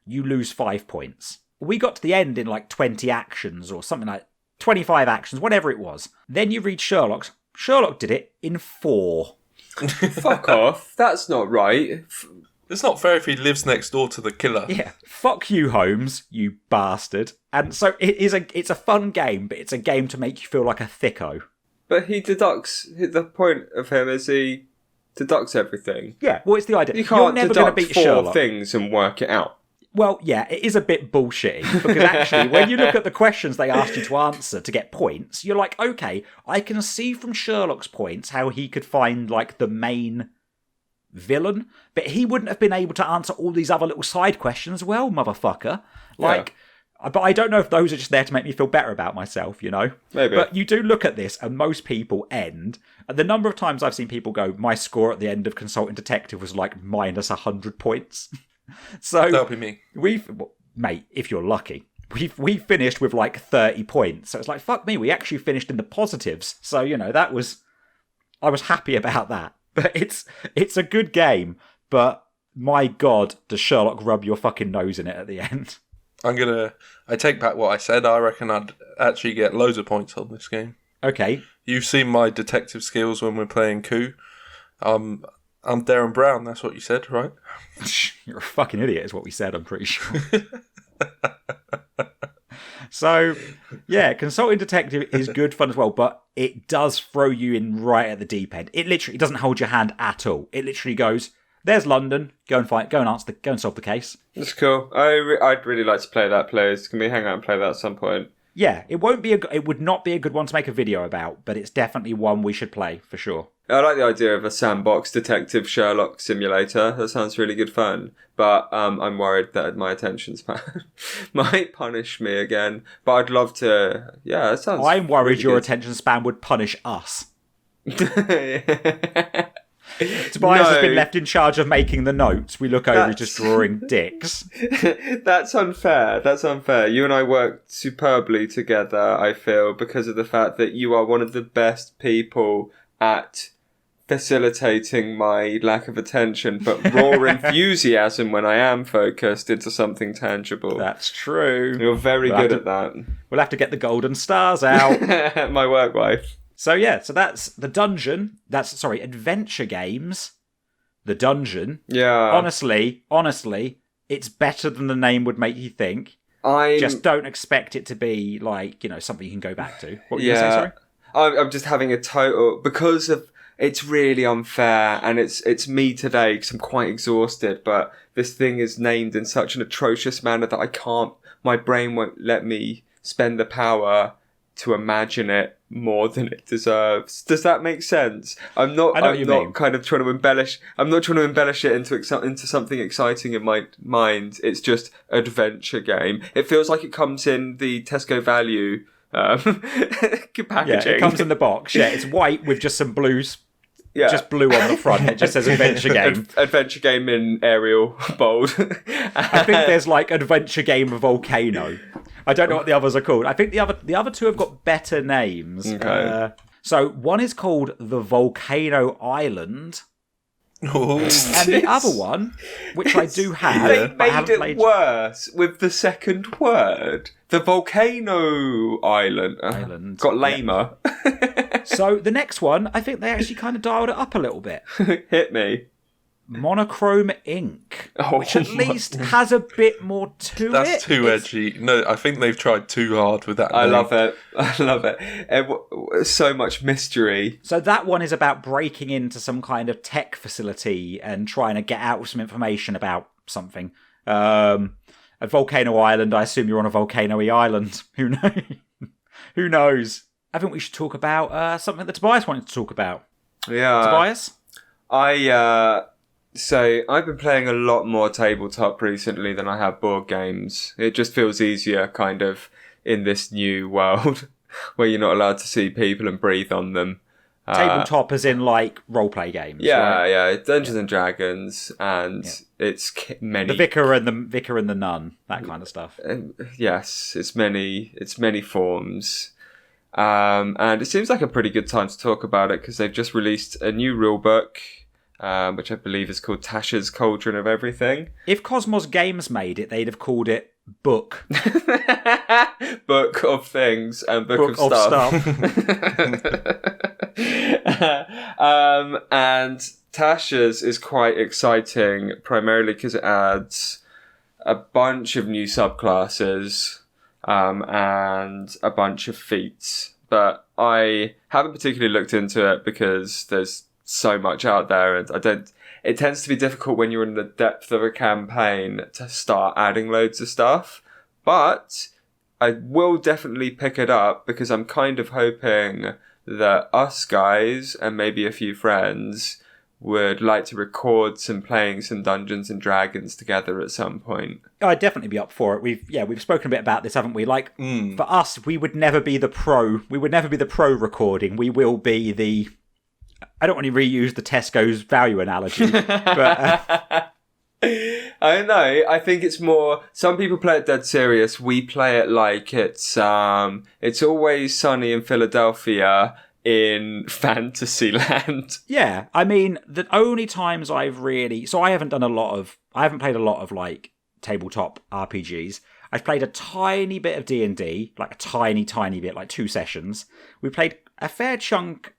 you lose 5 points. We got to the end in like 20 actions or something like 25 actions, whatever it was. Then you read Sherlock's. Sherlock did it in 4. Fuck off. That's not right. It's not fair if he lives next door to the killer. Yeah. Fuck you, Holmes, you bastard. And so it's a fun game, but it's a game to make you feel like a thicko. But he deducts... The point of him is he deducts everything. Yeah, well, it's the idea. You can't You're never going to deduct beat 4 Sherlock. things and work it out. Well, yeah, it is a bit bullshitty, because actually, when you look at the questions they asked you to answer to get points, you're like, okay, I can see from Sherlock's points how he could find, like, the main villain, but he wouldn't have been able to answer all these other little side questions well, motherfucker. Like, yeah. But I don't know if those are just there to make me feel better about myself, you know? Maybe. But you do look at this, and most people end. And the number of times I've seen people go, my score at the end of Consulting Detective was like minus 100 points. So that'll be me. Mate, if you're lucky, we finished with like 30 points. So it's like, fuck me, we actually finished in the positives. So, you know, I was happy about that. But it's a good game, but my God, does Sherlock rub your fucking nose in it at the end? I take back what I said. I reckon I'd actually get loads of points on this game. Okay. You've seen my detective skills when we're playing Coup. I'm Darren Brown, that's what you said, right? You're a fucking idiot, is what we said, I'm pretty sure. So, yeah, Consulting Detective is good fun as well, but it does throw you in right at the deep end. It literally doesn't hold your hand at all. It literally goes, there's London, go and solve the case. That's cool. I'd really like to play that, please. Can we hang out and play that at some point? Yeah, it would not be a good one to make a video about, but it's definitely one we should play, for sure. I like the idea of a sandbox detective Sherlock simulator. That sounds really good fun. But I'm worried that my attention span might punish me again. But I'd love to... Yeah, that sounds I'm worried really your good. attention span would punish us. Tobias has been left in charge of making the notes. We look over just drawing dicks. That's unfair. That's unfair. You and I work superbly together, I feel, because of the fact that you are one of the best people at facilitating my lack of attention, but raw enthusiasm when I am focused into something tangible. That's true. You're very good at that. We'll have to get the golden stars out. My work wife. So yeah, so that's the dungeon. Adventure games. The dungeon. Yeah. Honestly, it's better than the name would make you think. Just don't expect it to be like, you know, something you can go back to. What were you going to say, sorry? I'm just having a total... Because of... It's really unfair, and it's me today, because I'm quite exhausted, but this thing is named in such an atrocious manner that I can't... My brain won't let me spend the power to imagine it more than it deserves. Does that make sense? I'm not kind of trying to embellish... I'm not trying to embellish it into something exciting in my mind. It's just adventure game. It feels like it comes in the Tesco Value... packaging. Yeah, it comes in the box. Yeah, it's white with just some blue Yeah. just blue on the front. It just says adventure game. Adventure game in Arial bold. I think there's like adventure game volcano. I don't know what the others are called. I think the other two have got better names. Okay. So one is called the Volcano Island. Oh. And the other one, which I do have, They but I made haven't it played. worse with the second word. The Volcano Island. Island. Got lamer. So the next one, I think they actually kind of dialed it up a little bit. Hit me. Monochrome Ink, Oh, which at least has a bit more to it. That's too It's- edgy. No, I think they've tried too hard with that. I name. love it. I love it. So much mystery. So that one is about breaking into some kind of tech facility and trying to get out some information about something. A Volcano Island, I assume you're on a volcano-y island. Who knows? Who knows? I think we should talk about something that Tobias wanted to talk about. Yeah. Tobias? So I've been playing a lot more tabletop recently than I have board games. It just feels easier kind of in this new world where you're not allowed to see people and breathe on them. Tabletop as in like roleplay games. Yeah, right? yeah, it's Dungeons and Dragons, and it's many. The vicar and the nun, that kind of stuff. Yes, it's many forms, and it seems like a pretty good time to talk about it because they've just released a new rule book, which I believe is called Tasha's Cauldron of Everything. If Cosmos Games made it, they'd have called it Book. Book of things and book of stuff. And Tasha's is quite exciting, primarily because it adds a bunch of new subclasses and a bunch of feats. But I haven't particularly looked into it because there's so much out there, and it tends to be difficult when you're in the depth of a campaign to start adding loads of stuff. But I will definitely pick it up because I'm kind of hoping that us guys and maybe a few friends would like to record playing some Dungeons and Dragons together at some point. I'd definitely be up for it. We've spoken a bit about this, haven't we? Like for us, we would never be the pro. We would never be the pro recording. We will be the. I don't want to reuse the Tesco's value analogy, but I don't know. I think it's more. Some people play it dead serious. We play it like it's Always Sunny in Philadelphia in Fantasyland. yeah. I mean, the only times I've really I haven't played a lot of like tabletop RPGs. I've played a tiny bit of D&D, like a tiny bit, like 2 sessions. We played a fair chunk.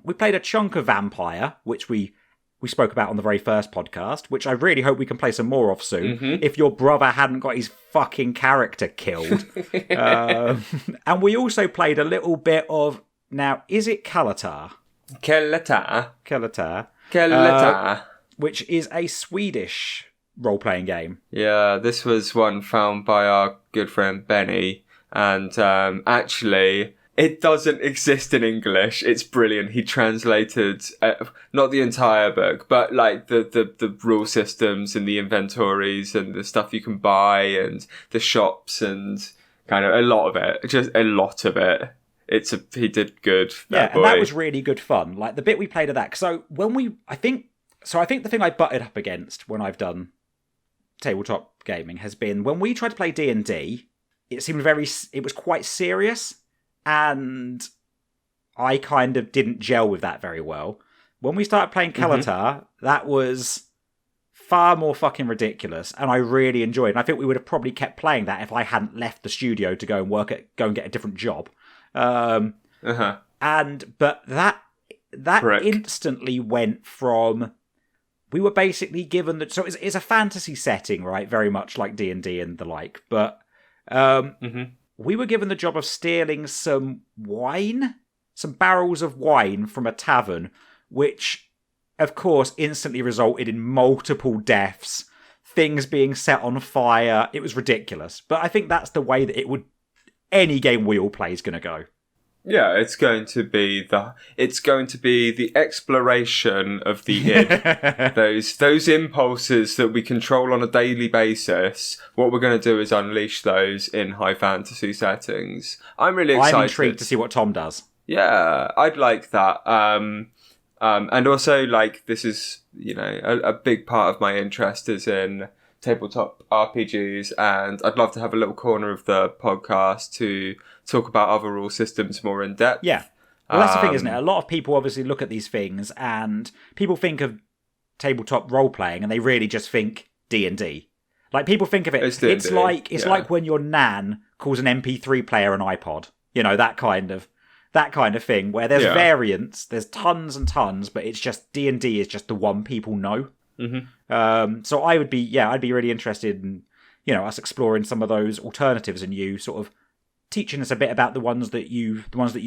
We played a chunk of Vampire, which we spoke about on the very first podcast, which I really hope we can play some more of soon, if your brother hadn't got his fucking character killed. And we also played a little bit of, now, is it Kalatar? Kalatar. Which is a Swedish role-playing game. Yeah, this was one found by our good friend Benny, and actually, it doesn't exist in English. It's brilliant. He translated not the entire book, but like the rule systems and the inventories and the stuff you can buy and the shops and kind of a lot of it. Just a lot of it. He did good. Yeah, and that was really good fun. Like the bit we played of that. So I think the thing I butted up against when I've done tabletop gaming has been when we tried to play D&D. It was quite serious. And I kind of didn't gel with that very well. When we started playing Kalatar, that was far more fucking ridiculous, and I really enjoyed it. And I think we would have probably kept playing that if I hadn't left the studio to go and get a different job. But that instantly went from, we were basically given that. So it's a fantasy setting, right? Very much like D&D and the like, but. We were given the job of stealing some barrels of wine from a tavern, which, of course, instantly resulted in multiple deaths, things being set on fire. It was ridiculous. But I think that's the way that any game we all play is going to go. Yeah, it's going to be the exploration of the id. those impulses that we control on a daily basis. What we're going to do is unleash those in high fantasy settings. I'm really excited. I'm intrigued to see what Tom does. Yeah, I'd like that. And also, like, this is, a big part of my interest is in tabletop RPGs, and I'd love to have a little corner of the podcast to talk about other rule systems more in depth. Yeah. Well, that's the thing, isn't it? A lot of people obviously look at these things, and people think of tabletop role-playing, and they really just think D&D. Like, people think of it, it's like when your nan calls an MP3 player an iPod. That kind of thing, where there's variants, there's tons and tons, but it's just D&D is just the one people know. Mm-hmm. So I'd be really interested in, us exploring some of those alternatives and you sort of teaching us a bit about the ones that you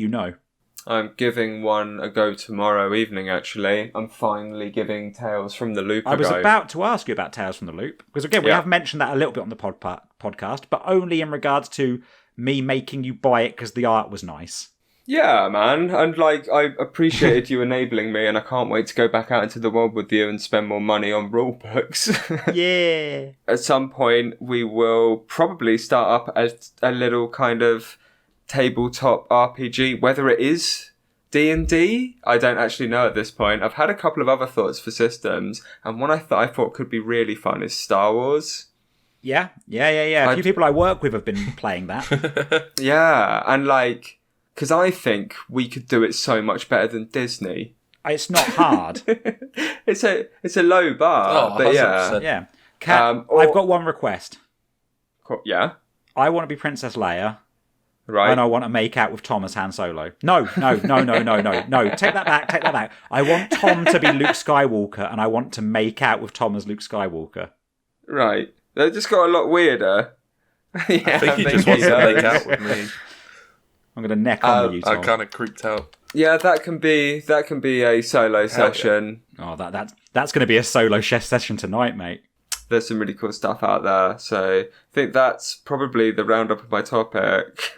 know. I'm giving one a go tomorrow evening, actually. I'm finally giving Tales from the Loop a go. I was about to ask you about Tales from the Loop, because again, we have mentioned that a little bit on the podcast, but only in regards to me making you buy it because the art was nice. Yeah, man. And, like, I appreciated you enabling me, and I can't wait to go back out into the world with you and spend more money on rule books. Yeah. At some point, we will probably start up a little kind of tabletop RPG, whether it is D&D, I don't actually know at this point. I've had a couple of other thoughts for systems, and one I thought could be really fun is Star Wars. Yeah. A few people I work with have been playing that. Yeah, and like, because I think we could do it so much better than Disney. It's not hard. It's a low bar, but 100%. Yeah. I've got one request. Yeah? I want to be Princess Leia. Right. And I want to make out with Tom as Han Solo. No. Take that back. I want Tom to be Luke Skywalker, and I want to make out with Tom as Luke Skywalker. Right. They just got a lot weirder. Yeah, I think he just wants to make out with me. I'm going to neck on with you, Tom. I kind of creeped out. Yeah, that can be a solo session. Oh, that's going to be a solo chess session tonight, mate. There's some really cool stuff out there, so I think that's probably the roundup of my topic.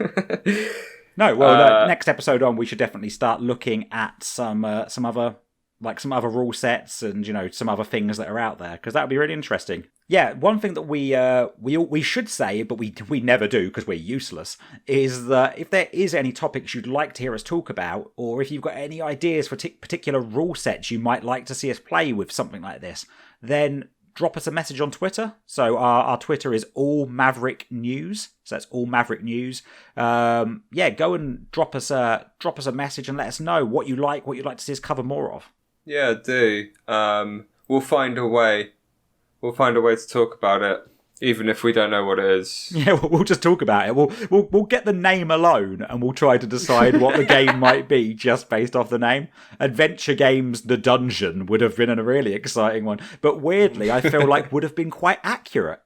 No, well, next episode on, we should definitely start looking at some other rule sets and some other things that are out there, because that would be really interesting. Yeah, one thing that we should say, but we never do because we're useless, is that if there is any topics you'd like to hear us talk about, or if you've got any ideas for particular rule sets you might like to see us play with something like this, then drop us a message on Twitter. So our Twitter is All Maverick News. So that's All Maverick News. Go and drop us a message and let us know what you like to see us cover more of. Yeah, do. We'll find a way. We'll find a way to talk about it, even if we don't know what it is. Yeah, we'll just talk about it. We'll get the name alone, and we'll try to decide what the game might be just based off the name. Adventure Games: The Dungeon would have been a really exciting one, but weirdly, I feel like would have been quite accurate.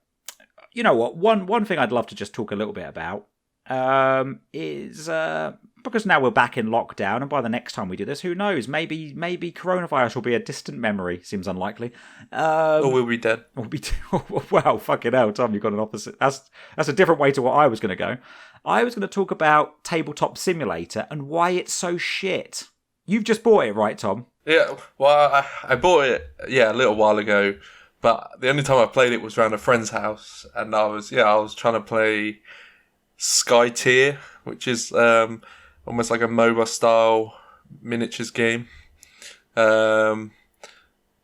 You know what? One thing I'd love to just talk a little bit about is because now we're back in lockdown, and by the next time we do this, who knows? Maybe coronavirus will be a distant memory. Seems unlikely. Or we'll be dead. Wow, fucking hell, Tom, you've got an opposite. That's a different way to what I was going to go. I was going to talk about Tabletop Simulator and why it's so shit. You've just bought it, right, Tom? Yeah, well, I bought it, a little while ago, but the only time I played it was around a friend's house, and I was trying to play Sky Tier, which is almost like a MOBA style miniatures game. And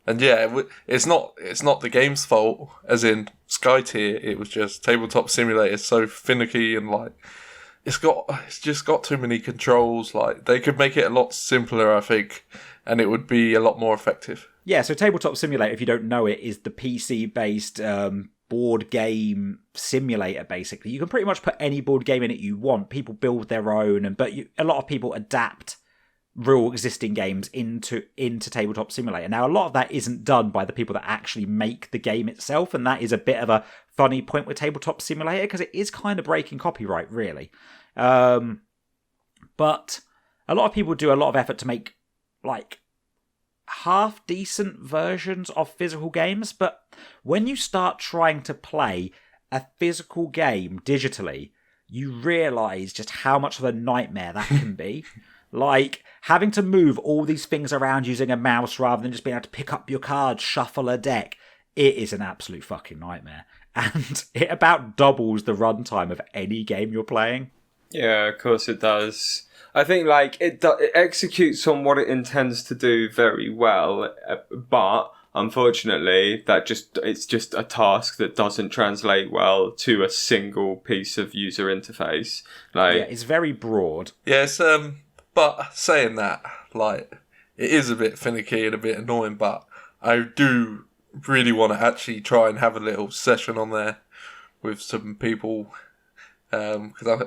yeah, it's not the game's fault, as in Sky Tier. It was just Tabletop Simulator is so finicky, and like it's just got too many controls. Like they could make it a lot simpler, I think, and it would be a lot more effective. Yeah, so Tabletop Simulator, if you don't know it, is the PC-based board game simulator, basically. You can pretty much put any board game in it you want. People build their own, but a lot of people adapt real existing games into Tabletop Simulator. Now, a lot of that isn't done by the people that actually make the game itself, and that is a bit of a funny point with Tabletop Simulator, because it is kind of breaking copyright, really. But a lot of people do a lot of effort to make, like, half-decent versions of physical games, but when you start trying to play a physical game digitally, you realise just how much of a nightmare that can be. Like, having to move all these things around using a mouse rather than just being able to pick up your cards, shuffle a deck, it is an absolute fucking nightmare. And it about doubles the runtime of any game you're playing. Yeah, of course it does. I think like it executes on what it intends to do very well, but unfortunately, it's just a task that doesn't translate well to a single piece of user interface. Like, Yeah, it's very broad. Yes, but saying that, like, it is a bit finicky and a bit annoying, but I do really want to actually try and have a little session on there with some people, because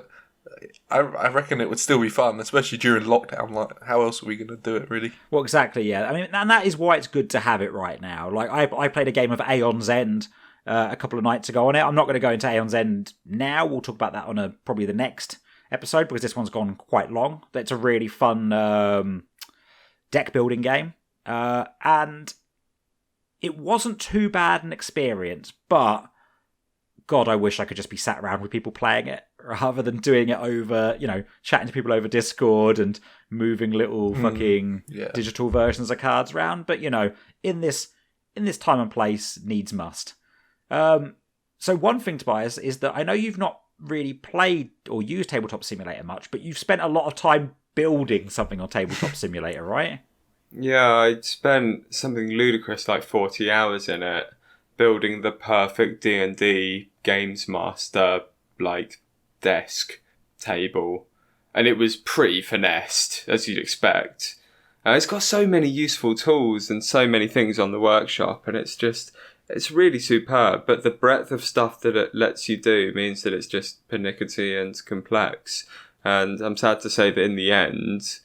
I reckon it would still be fun, especially during lockdown. Like, how else are we going to do it, really? Well, exactly, yeah. I mean, and that is why it's good to have it right now. Like, I played a game of Aeon's End a couple of nights ago on it. I'm not going to go into Aeon's End now. We'll talk about that on probably the next episode, because this one's gone quite long. But it's a really fun deck building game. And it wasn't too bad an experience, but God, I wish I could just be sat around with people playing it rather than doing it over, chatting to people over Discord and moving little fucking digital versions of cards around. But, in this time and place, needs must. So one thing, Tobias, is that I know you've not really played or used Tabletop Simulator much, but you've spent a lot of time building something on Tabletop Simulator, right? Yeah, I'd spent something ludicrous like 40 hours in it, building the perfect D&D games master, like, desk table. And it was pretty finessed, as you'd expect. It's got so many useful tools and so many things on the workshop, and it's really superb. But the breadth of stuff that it lets you do means that it's just pernickety and complex. And I'm sad to say that in the end,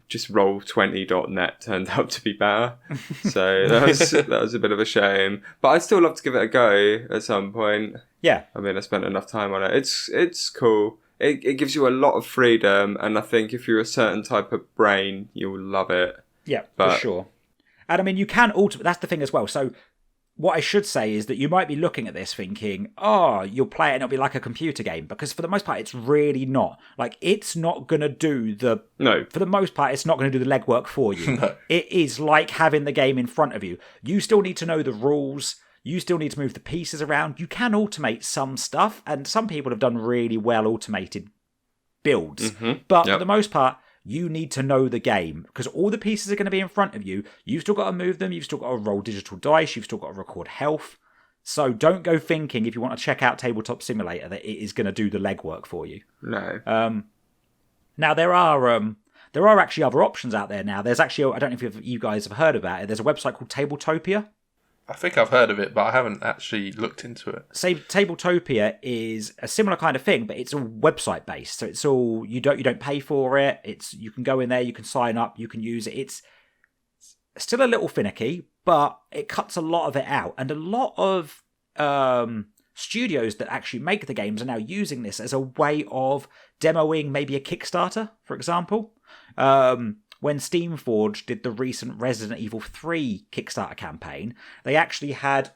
just Roll20.net turned out to be better. So that was a bit of a shame. But I'd still love to give it a go at some point. Yeah. I mean, I spent enough time on it. It's cool. It gives you a lot of freedom, and I think if you're a certain type of brain, you'll love it. Yeah, for sure. And I mean, you can that's the thing as well. So what I should say is that you might be looking at this thinking, you'll play it and it'll be like a computer game, because for the most part, it's really not. Like, it's not going to do for the most part, it's not going to do the legwork for you. No. It is like having the game in front of you. You still need to know the rules. You still need to move the pieces around. You can automate some stuff, and some people have done really well automated builds. Mm-hmm. But for the most part, you need to know the game, because all the pieces are going to be in front of you. You've still got to move them. You've still got to roll digital dice. You've still got to record health. So don't go thinking, if you want to check out Tabletop Simulator, that it is going to do the legwork for you. No. Now, there are actually other options out there now. There's actually, I don't know if you guys have heard about it. There's a website called Tabletopia. I think I've heard of it, but I haven't actually looked into it. Say Tabletopia is a similar kind of thing, but it's all website based. So it's all you don't pay for it. You can go in there, you can sign up, you can use it. It's still a little finicky, but it cuts a lot of it out. And a lot of studios that actually make the games are now using this as a way of demoing maybe a Kickstarter, for example. When Steamforge did the recent Resident Evil 3 Kickstarter campaign, they actually had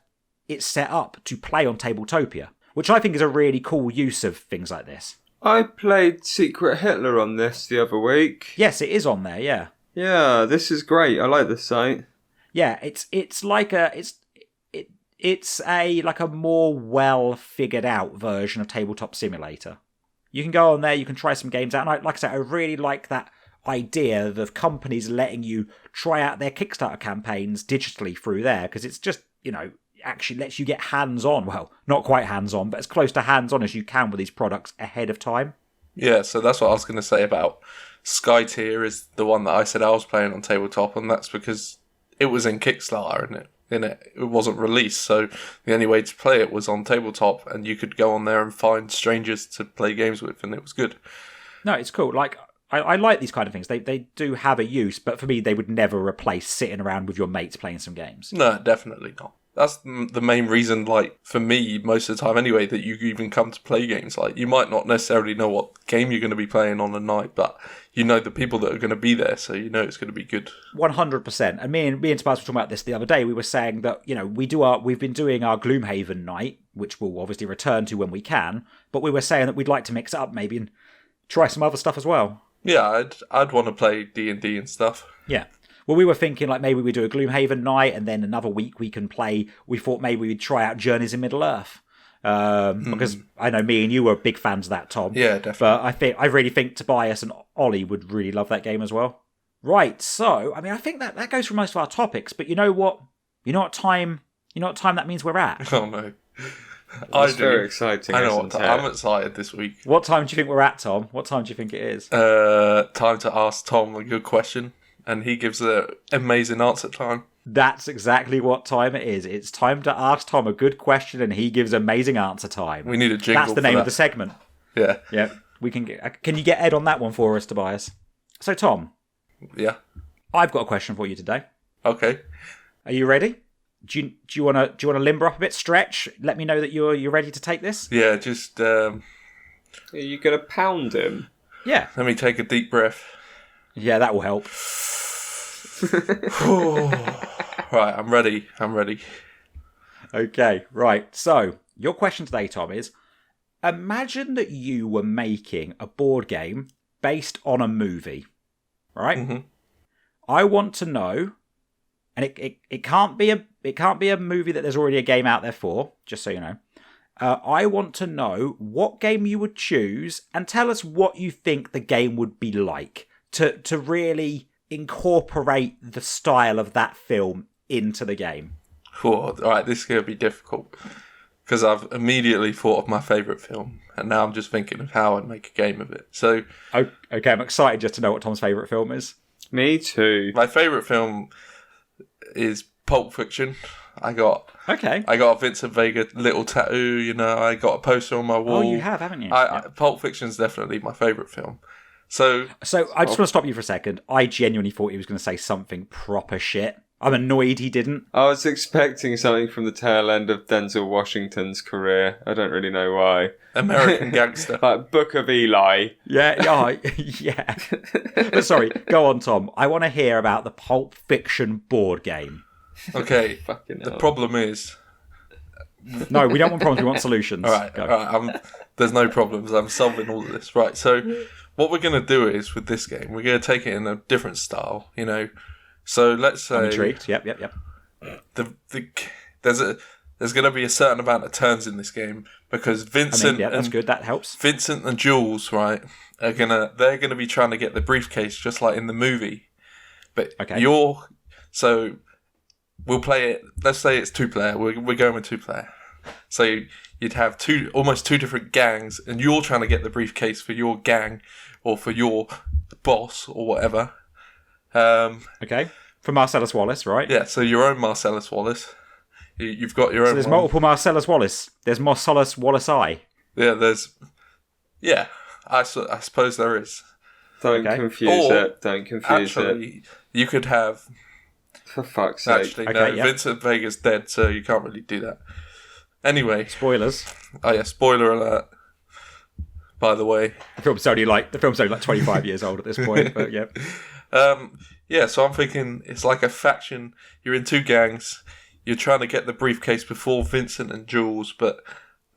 it set up to play on Tabletopia, which I think is a really cool use of things like this. I played Secret Hitler on this the other week. Yes, it is on there, yeah. Yeah, this is great. I like this site. Yeah, it's like a more well figured out version of Tabletop Simulator. You can go on there, you can try some games out, and like I said, I really like that idea of companies letting you try out their Kickstarter campaigns digitally through there, because it's just, actually lets you get hands-on. Well, not quite hands-on, but as close to hands-on as you can with these products ahead of time. Yeah, so that's what I was going to say about Skytier is the one that I said I was playing on Tabletop, and that's because it was in Kickstarter and it wasn't released, so the only way to play it was on Tabletop, and you could go on there and find strangers to play games with, and it was good. No, it's cool. Like, I like these kind of things. They do have a use, but for me, they would never replace sitting around with your mates playing some games. No, definitely not. That's the main reason, like, for me, most of the time anyway, that you even come to play games. Like, you might not necessarily know what game you're going to be playing on a night, but you know the people that are going to be there, so you know it's going to be good. 100%. And me and Tobias were talking about this the other day. We were saying that, we've been doing our Gloomhaven night, which we'll obviously return to when we can, but we were saying that we'd like to mix it up maybe and try some other stuff as well. Yeah, I'd want to play D&D and stuff. Yeah. Well, we were thinking like maybe we do a Gloomhaven night, and then another week we can play. We thought maybe we'd try out Journeys in Middle-earth. Because I know me and you were big fans of that, Tom. Yeah, definitely. But I really think Tobias and Ollie would really love that game as well. Right, so I mean, I think that goes for most of our topics. But you know what? You know what time that means we're at. Oh no, It's very exciting. I know what I'm excited this week. What time do you think we're at, Tom? What time do you think it is? Time to ask Tom a good question, and he gives an amazing answer time. That's exactly what time it is. It's time to ask Tom a good question, and he gives amazing answer time. We need a jingle. That's the name of the segment. Yeah. Yeah. We can get. Can you get Ed on that one for us, Tobias? So, Tom. Yeah. I've got a question for you today. Okay. Are you ready? Do you want to limber up a bit, stretch? Let me know that you're ready to take this. Yeah. Just. Are you gonna pound him? Yeah. Let me take a deep breath. Yeah, that will help. Right, I'm ready. Okay, right. So, your question today, Tom, is imagine that you were making a board game based on a movie, right? Mm-hmm. I want to know, and it can't be a movie that there's already a game out there for, just so you know. I want to know what game you would choose and tell us what you think the game would be like to really incorporate the style of that film into the game. All right, this is going to be difficult because I've immediately thought of my favourite film, and now I'm just thinking of how I'd make a game of it. So, okay, I'm excited just to know what Tom's favourite film is. Me too. My favourite film is Pulp Fiction. I got a Vincent Vega little tattoo. You know, I got a poster on my wall. Oh, you have, haven't you? Pulp Fiction's definitely my favourite film. So I just want to stop you for a second. I genuinely thought he was going to say something proper shit. I'm annoyed he didn't. I was expecting something from the tail end of Denzel Washington's career. I don't really know why. American Gangster. Like Book of Eli. Yeah. But sorry, go on, Tom. I want to hear about the Pulp Fiction board game. Okay, Fucking the hell. problem is... No, we don't want problems, we want solutions. All right. There's no problems. I'm solving all of this. Right, so what we're going to do is, with this game, we're going to take it in a different style, you know. So let's say... I'm intrigued. Yep. There's going to be a certain amount of turns in this game because Vincent... that's good. That helps. Vincent and Jules, right, they're going to be trying to get the briefcase just like in the movie. But So we'll play it... Let's say it's two-player. We're going with two-player. So you'd have almost two different gangs, and you're trying to get the briefcase for your gang or for your boss or whatever. Okay. For Marcellus Wallace, right? Yeah, so your own Marcellus Wallace. You've got your own. So there's one. multiple Marcellus Wallace. There's Marcellus Wallace-I. Yeah, I suppose there is. Don't confuse it. You could have. For fuck's sake. Actually, no. Yep. Vincent Vega's dead, so you can't really do that. Anyway. Spoilers. Oh yeah, spoiler alert. By the way, The film's only like 25 years old at this point, but yeah. So I'm thinking it's like a faction. You're in two gangs. You're trying to get the briefcase before Vincent and Jules, but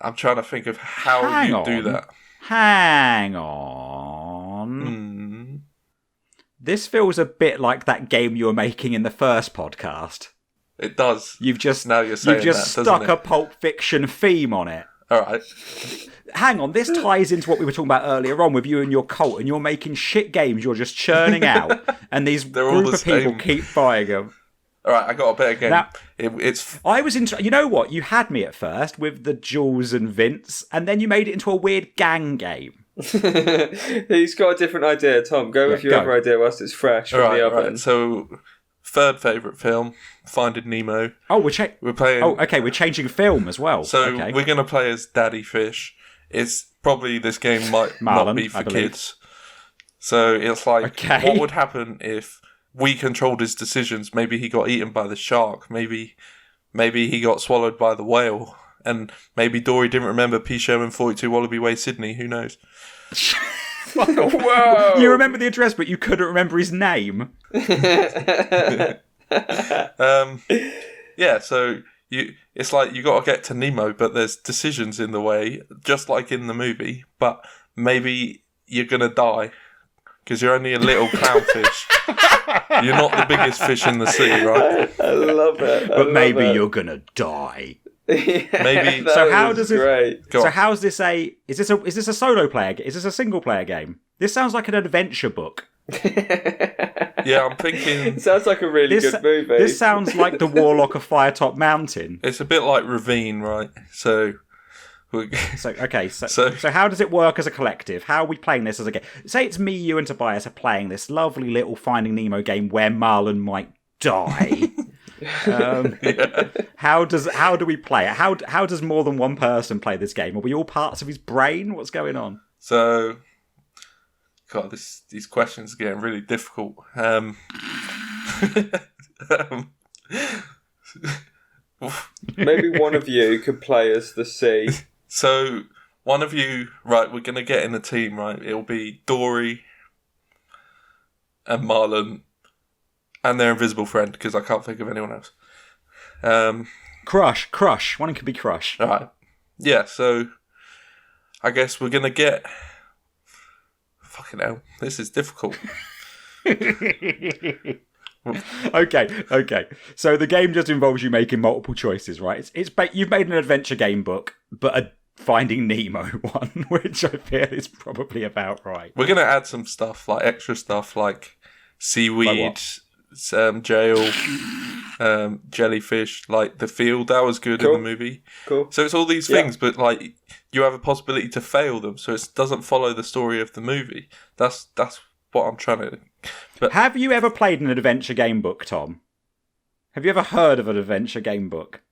I'm trying to think of how you do that. Hang on. This feels a bit like that game you were making in the first podcast. It does. You've just stuck a Pulp Fiction theme on it. All right. Hang on, this ties into what we were talking about earlier on with you and your cult, and you're making shit games you're just churning out, and these group of people keep buying them. All right, I got a better game. Now, it's. I was you know what? You had me at first with the Jules and Vince, and then you made it into a weird gang game. He's got a different idea, Tom. Go with your other idea whilst it's fresh from the oven. Right. So, third favourite film, Finding Nemo. Oh, we're playing. Oh, okay, we're changing film as well. So we're going to play as Daddy Fish. It's probably this game might not be for kids. So it's like, what would happen if we controlled his decisions? Maybe he got eaten by the shark. Maybe he got swallowed by the whale. And maybe Dory didn't remember P. Sherman 42 Wallaby Way, Sydney. Who knows? Whoa! You remember the address, but you couldn't remember his name. So it's like you got to get to Nemo, but there's decisions in the way, just like in the movie. But maybe you're gonna die because you're only a little clownfish. You're not the biggest fish in the sea, right? I love it. But maybe you're gonna die. Maybe. So how does it? Great. Go So on. how's this a? Is this a solo player? Is this a single player game? This sounds like an adventure book. Yeah, I'm thinking Sounds like a really good movie. This sounds like the Warlock of Firetop Mountain. it's a bit like Ravine, right? So, So okay, so So- how does it work as a collective? How are we playing this as a game? Say it's me, you, and Tobias are playing this lovely little Finding Nemo game where Marlon might die. How do we play it? How does more than one person play this game? Are we all parts of his brain? What's going on? so, God, these questions are getting really difficult. Maybe one of you could play as the sea. So, one of you, right? We're gonna get in a team, right? It'll be Dory and Marlon and their invisible friend, because I can't think of anyone else. Crush. One could be Crush. All right. Yeah. So, I guess we're gonna get. Fucking hell, this is difficult. Okay. So the game just involves you making multiple choices, right? You've made an adventure game book, but a Finding Nemo one, which I feel is probably about right. We're gonna add some stuff, like extra stuff, like seaweed, jail, jellyfish, like the field. That was good in the movie. Cool. So it's all these things, but like you have a possibility to fail them, so it doesn't follow the story of the movie. That's what I'm trying to. But Have you ever played an adventure game book, Tom? Have you ever heard of an adventure game book?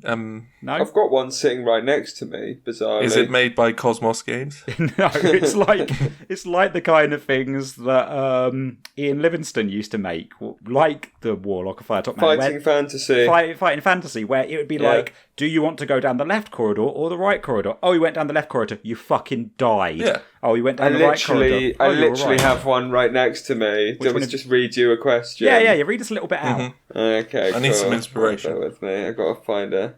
No. I've got one sitting right next to me, bizarrely. is it made by Cosmos Games? No, it's like the kind of things that Ian Livingstone used to make, like the Warlock of Firetop Mountain. Fighting fantasy. Fighting fantasy, where it would be like, do you want to go down the left corridor or the right corridor? Oh, you went down the left corridor, you fucking died. Yeah. Oh, you went down the right corridor. I Oh, you're literally right. have one right next to me. Which That was one just read you a question. Yeah, you read us a little bit out. Okay, I need some cool. inspiration. Bear with me, I've got to find her.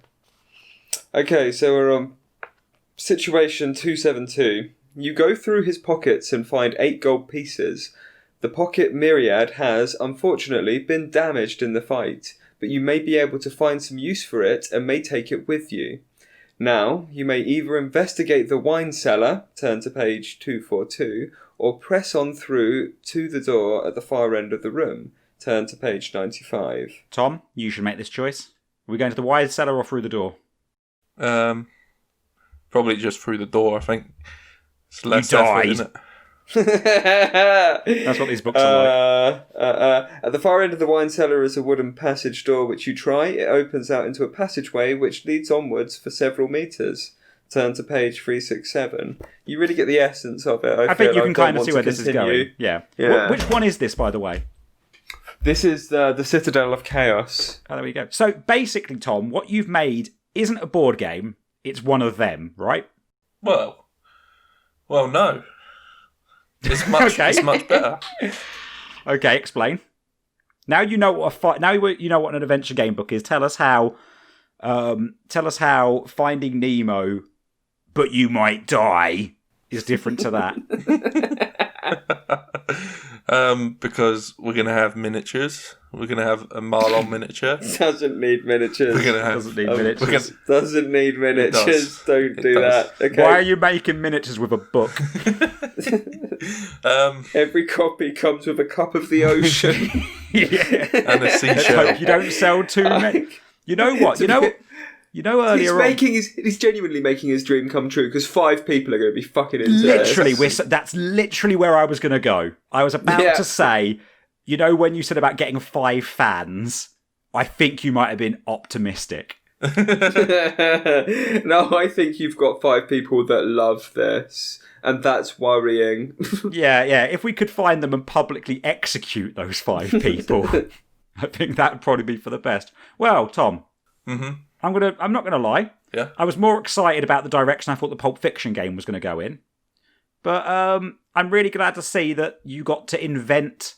Okay, so we're on situation 272. You go through his pockets and find 8 gold pieces. The pocket myriad has, unfortunately, been damaged in the fight, but you may be able to find some use for it and may take it with you. Now, you may either investigate the wine cellar, turn to page 242, or press on through to the door at the far end of the room, turn to page 95. Tom, you should make this choice. Are we going to the wide cellar or through the door? Probably just through the door. I think it's less You effort, died. isn't it? That's what these books are like. At the far end of the wine cellar is a wooden passage door which you try. It opens out into a passageway which leads onwards for several metres. Turn to page 367. You really get the essence of it. I think you can kind of see where this is going. Yeah. Yeah. Which one is this, by the way? This is the Citadel of Chaos. Oh, there we go. So basically, Tom, what you've made isn't a board game. It's one of them, right? Well, no. It's much. Okay. It's much better. Okay, explain. Now you know what you know what an adventure game book is. Tell us how. Finding Nemo, but you might die, is different to that. Because we're gonna have miniatures. We're gonna have a Marlon miniature. Doesn't need miniatures. We're gonna have. Doesn't need miniatures. Doesn't need miniatures. does. Don't It do does. that. Okay. Why are you making miniatures with a book? Every copy comes with a cup of the ocean. Yeah. And a seashell. Hope you don't sell too many. You know what? You know earlier on. He's genuinely making his dream come true because 5 people are going to be fucking into Literally, this. that's literally where I was going to go. I was about to say, you know, when you said about getting 5 fans, I think you might have been optimistic. No, I think you've got 5 people that love this, and that's worrying. Yeah. If we could find them and publicly execute those 5 people, I think that would probably be for the best. Well, Tom, I'm not gonna lie. Yeah. I was more excited about the direction I thought the Pulp Fiction game was going to go in, but I'm really glad to see that you got to invent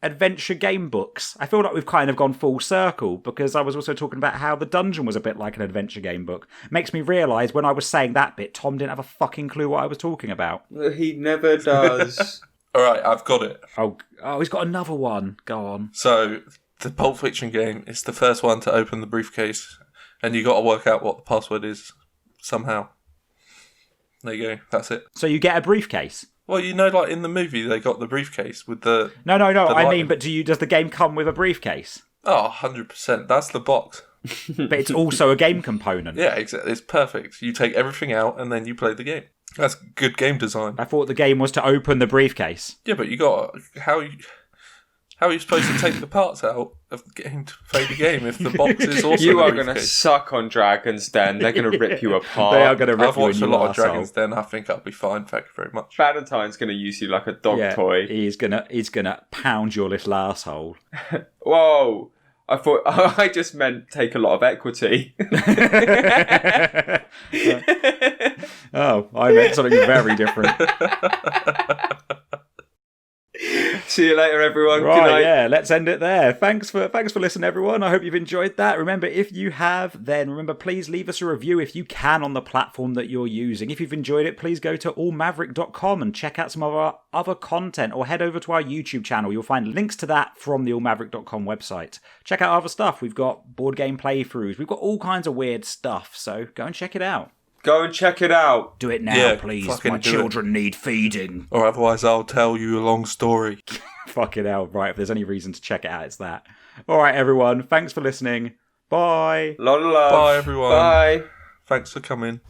adventure game books. I feel like we've kind of gone full circle because I was also talking about how the dungeon was a bit like an adventure game book. Makes me realise when I was saying that bit, Tom didn't have a fucking clue what I was talking about. He never does. All right, I've got it. Oh, he's got another one. Go on. So the Pulp Fiction game is the first one to open the briefcase and you got to work out what the password is somehow. There you go. That's it. So you get a briefcase? Well, like in the movie, they got the briefcase with the... No. I light. mean, but does the game come with a briefcase? Oh, 100%. That's the box. But it's also a game component. Yeah, exactly. It's perfect. You take everything out and then you play the game. That's good game design. I thought the game was to open the briefcase. Yeah, but you got... How are you supposed to take the parts out of the game to play the game if the box is also You a are briefcase? going to suck on Dragon's Den. They're going to rip you apart. They are going to rip I've you watched a in lot your of Dragon's arsehole. Den. I think I'll be fine. Thank you very much. Valentine's going to use you like a dog toy. He's gonna pound your little asshole. Whoa. I thought I just meant take a lot of equity. Oh, I meant something very different. See you later, everyone. Good Right, night. yeah, let's end it there. Thanks for listening, everyone. I hope you've enjoyed that. Remember, if you have, then please leave us a review if you can on the platform that you're using. If you've enjoyed it, please go to allmaverick.com and check out some of our other content, or head over to our YouTube channel. You'll find links to that from the allmaverick.com website. Check out other stuff. We've got board game playthroughs. We've got all kinds of weird stuff, so go and check it out. Go and check it out. Do it now, Yeah, please. fucking My do children need feeding. Or otherwise I'll tell you a long story. Fucking hell. Right, if there's any reason to check it out, it's that. All right, everyone. Thanks for listening. Bye. Lot of love. Bye, everyone. Bye. Thanks for coming.